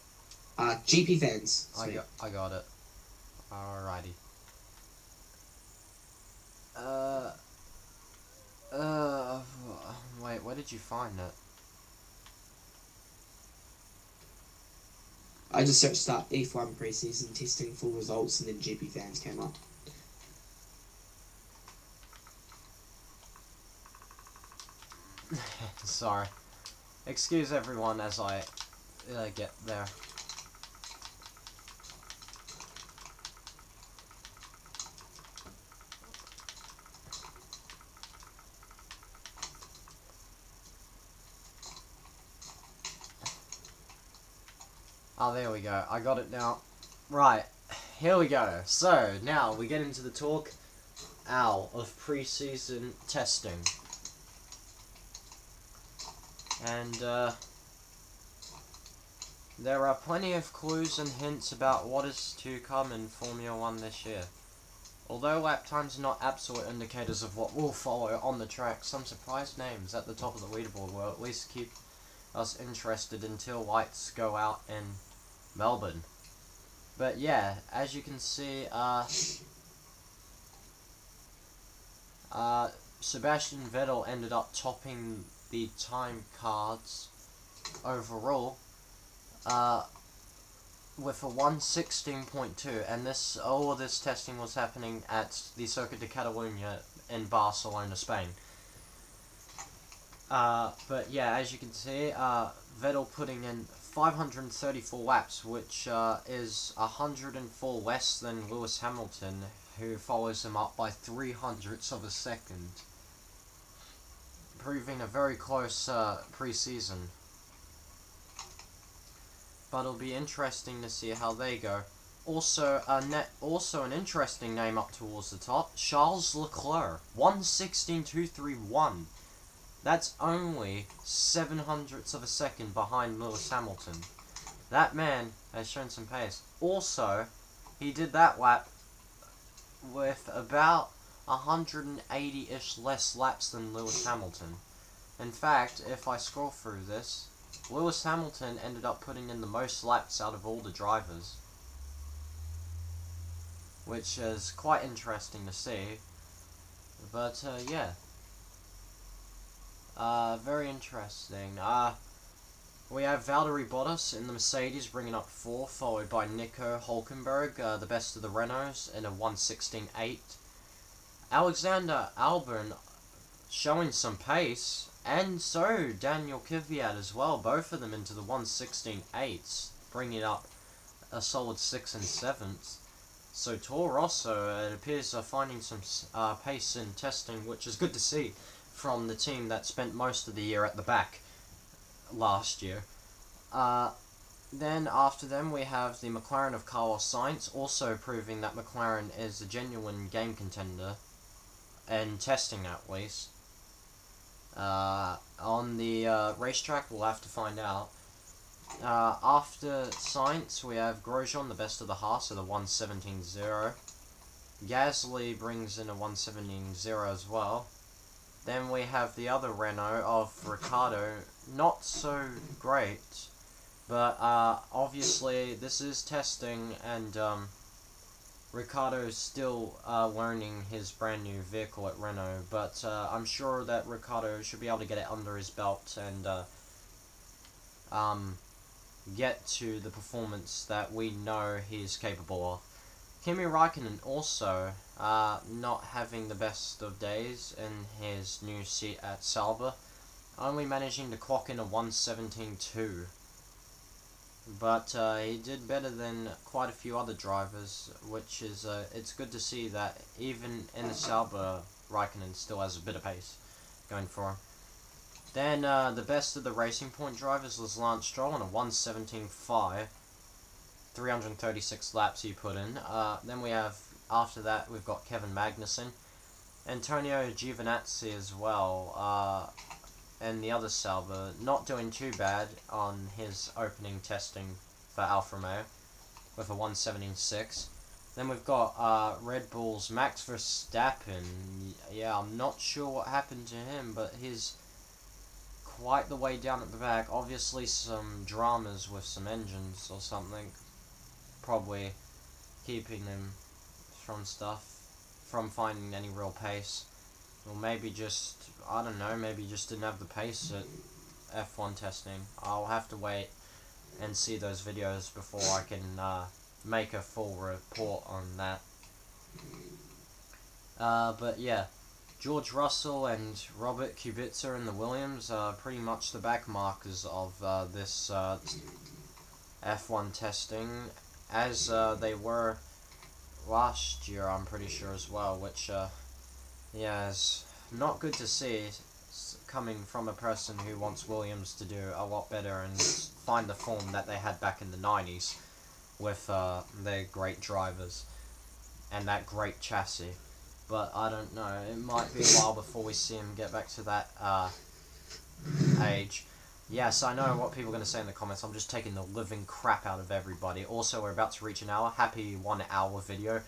[SPEAKER 2] GP Fans.
[SPEAKER 1] I got it. Alrighty. Wait, where did you find it?
[SPEAKER 2] I just searched up F1 preseason testing full results, and then GP Fans came up.
[SPEAKER 1] Sorry. Excuse everyone as I get there. Oh, there we go. I got it now. Right, here we go. So, now we get into the talk of pre-season testing. And, there are plenty of clues and hints about what is to come in Formula 1 this year. Although lap times are not absolute indicators of what will follow on the track, some surprise names at the top of the leaderboard will at least keep us interested until lights go out in Melbourne. But yeah, as you can see, Sebastian Vettel ended up topping the time cards overall with a 1:16.2, and all of this testing was happening at the Circuit de Catalunya in Barcelona, Spain. But yeah, as you can see, Vettel putting in 534 laps, which is 104 less than Lewis Hamilton, who follows him up by 0.03 of a second, proving a very close pre-season. But it'll be interesting to see how they go. Also, an interesting name up towards the top, Charles Leclerc, 1:16.231. That's only 0.07 of a second behind Lewis Hamilton. That man has shown some pace. Also, he did that lap with about 180-ish less laps than Lewis Hamilton. In fact, if I scroll through this, Lewis Hamilton ended up putting in the most laps out of all the drivers, which is quite interesting to see. But yeah, very interesting. We have Valtteri Bottas in the Mercedes bringing up 4, followed by Nico Hülkenberg, the best of the Renaults, in a 1:16.8. Alexander Albon showing some pace, and so Daniel Kvyat as well, both of them into the 1:16.8s, bringing up a solid 6 and 7s. So Toro Rosso, it appears, are finding some pace in testing, which is good to see from the team that spent most of the year at the back last year. Then after them we have the McLaren of Carlos Sainz, also proving that McLaren is a genuine game contender, and testing at least. On the racetrack, we'll have to find out. After Sainz, we have Grosjean, the best of the Haas, at a 1:17.0. Gasly brings in a 1:17.0 as well. Then we have the other Renault of Ricciardo, not so great, but obviously this is testing, and Ricciardo's still learning his brand new vehicle at Renault, but I'm sure that Ricciardo should be able to get it under his belt and get to the performance that we know he's capable of. Kimi Raikkonen also not having the best of days in his new seat at Sauber, only managing to clock in a 1:17.2. But he did better than quite a few other drivers, which is, it's good to see that even in the Sauber, Raikkonen still has a bit of pace going for him. Then the best of the Racing Point drivers was Lance Stroll on a 1:17.5. 336 laps he put in. Then we have, after that, we've got Kevin Magnussen, Antonio Giovinazzi as well, and the other Sauber, not doing too bad on his opening testing for Alfa Romeo, with a 1:17.6. Then we've got Red Bull's Max Verstappen. Yeah, I'm not sure what happened to him, but he's quite the way down at the back. Obviously some dramas with some engines or something, probably keeping him from finding any real pace. Or maybe just, I don't know, maybe just didn't have the pace at F1 testing. I'll have to wait and see those videos before I can make a full report on that. But yeah, George Russell and Robert Kubica in the Williams are pretty much the back markers of this F1 testing, as they were last year, I'm pretty sure as well, which yeah, is not good to see. coming from a person who wants Williams to do a lot better and find the form that they had back in the 90s with their great drivers and that great chassis. But I don't know, it might be a while before we see him get back to that age. Yes, I know what people are going to say in the comments. I'm just taking the living crap out of everybody. Also, we're about to reach an hour. Happy 1 hour video.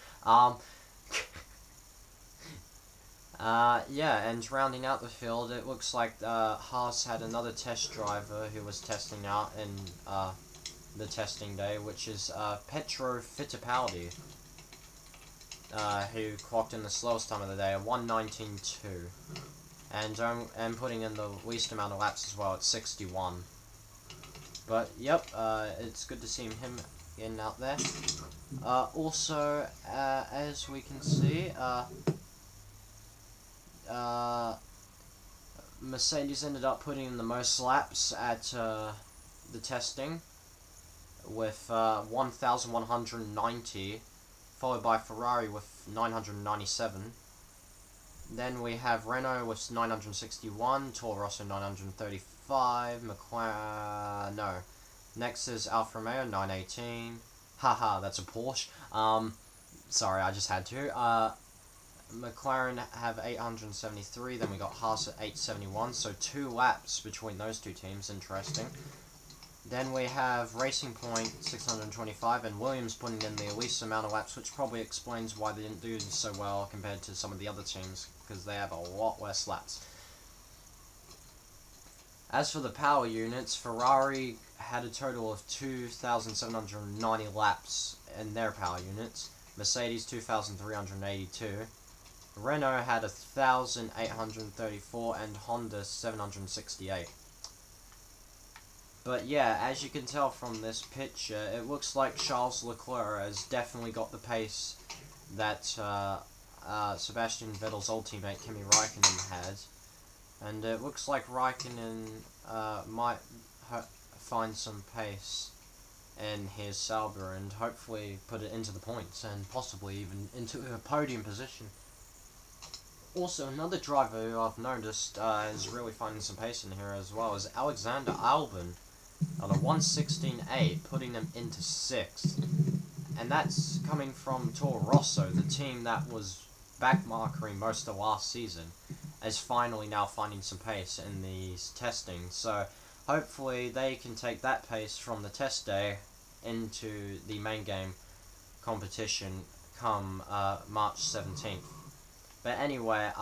[SPEAKER 1] Yeah, and rounding out the field, it looks like Haas had another test driver who was testing out in the testing day, which is FqstPatrick, who clocked in the slowest time of the day, a 1:19.2. And putting in the least amount of laps as well at 61. But yep, it's good to see him in out there. Also, as we can see, Mercedes ended up putting in the most laps at the testing with 1,190, followed by Ferrari with 997. Then we have Renault with 961, Toro Rosso 935, McLaren, no. Next is Alfa Romeo 918. Haha, that's a Porsche. Sorry, I just had to. McLaren have 873, then we got Haas at 871, so 2 laps between those two teams, interesting. Then we have Racing Point 625 and Williams putting in the least amount of laps, which probably explains why they didn't do so well compared to some of the other teams, because they have a lot less laps. As for the power units, Ferrari had a total of 2,790 laps in their power units, Mercedes 2,382, Renault had 1,834, and Honda 768. But yeah, as you can tell from this picture, it looks like Charles Leclerc has definitely got the pace that Sebastian Vettel's old teammate Kimi Raikkonen had. And it looks like Raikkonen might find some pace in his Sauber and hopefully put it into the points and possibly even into a podium position. Also, another driver who I've noticed is really finding some pace in here as well is Alexander Albon on a 1:16.8, putting them into 6th. And that's coming from Toro Rosso, the team that was backmarkering most of last season, is finally now finding some pace in these testing. So hopefully they can take that pace from the test day into the main game competition come March 17th. But anyway,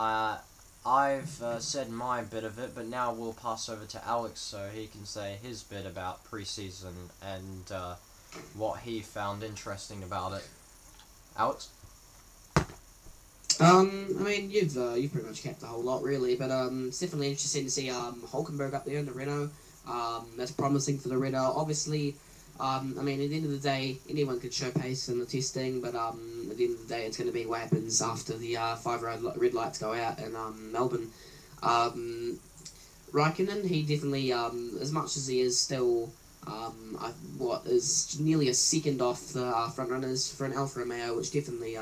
[SPEAKER 1] I've said my bit of it, but now we'll pass over to Alex so he can say his bit about preseason and what he found interesting about it. Alex?
[SPEAKER 2] I mean, you've pretty much kept the whole lot, really, but it's definitely interesting to see Hulkenberg up there in the Renault. That's promising for the Renault. Obviously, I mean, at the end of the day, anyone could show pace in the testing, but at the end of the day, it's going to be what happens after the 5 red lights go out in Melbourne. Raikkonen, he definitely, as much as he is still, what is nearly a second off the front runners for an Alfa Romeo, which definitely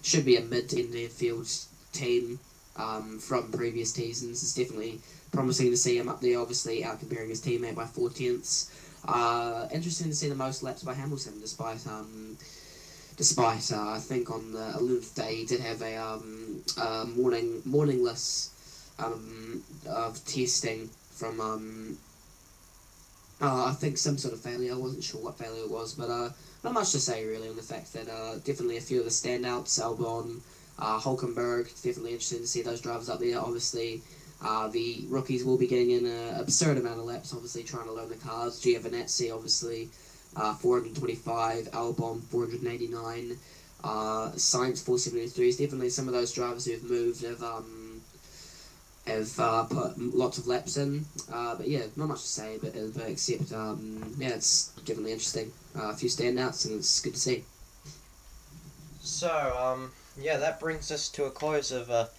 [SPEAKER 2] should be a mid to end their field team from previous seasons. It's definitely promising to see him up there, obviously out comparing his teammate by 4/10. Interesting to see the most laps by Hamilton, despite I think on the 11th day he did have a morningless of testing from I think some sort of failure. I wasn't sure what failure it was, but not much to say really on the fact that definitely a few of the standouts, Albon, Hulkenberg, definitely interesting to see those drivers up there. Obviously, the rookies will be getting in an absurd amount of laps, obviously trying to learn the cars. Giovinazzi, obviously, 425, Albon, 489, Sainz, 473. It's definitely some of those drivers who have moved have put lots of laps in. But yeah, not much to say, but except, yeah, it's definitely interesting. A few standouts, and it's good to see.
[SPEAKER 1] So, yeah, that brings us to a close of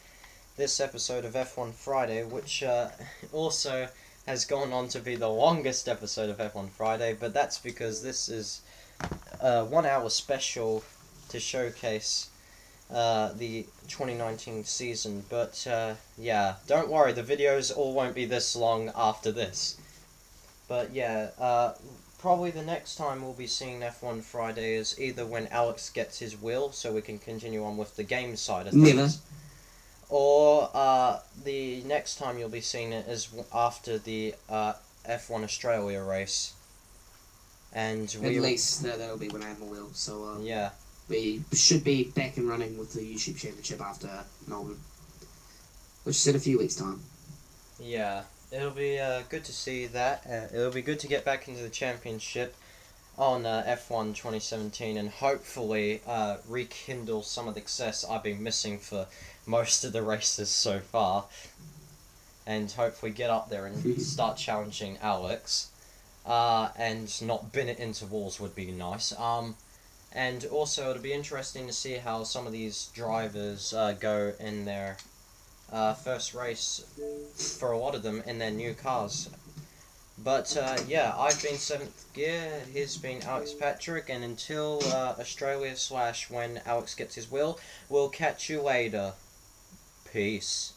[SPEAKER 1] this episode of F1 Friday, which also has gone on to be the longest episode of F1 Friday, but that's because this is a 1 hour special to showcase the 2019 season. But yeah, don't worry, the videos all won't be this long after this. But yeah, probably the next time we'll be seeing F1 Friday is either when Alex gets his wheel, so we can continue on with the game side of things.
[SPEAKER 2] Never.
[SPEAKER 1] Or the next time you'll be seeing it is after the F1 Australia race. And
[SPEAKER 2] At least that'll be when I have my wheel. So
[SPEAKER 1] yeah,
[SPEAKER 2] we should be back and running with the YouTube Championship after Melbourne, which is in a few weeks' time.
[SPEAKER 1] yeah, it'll be good to see that. It'll be good to get back into the championship on F1 2017 and hopefully rekindle some of the success I've been missing for most of the races so far, and hopefully get up there and start challenging Alex, and not bin it into walls would be nice. And also it'll be interesting to see how some of these drivers go in their first race, for a lot of them, in their new cars. But yeah, I've been 7th Gear, he's been FqstPatrick, and until Australia / when Alex gets his wheel, we'll catch you later. Peace.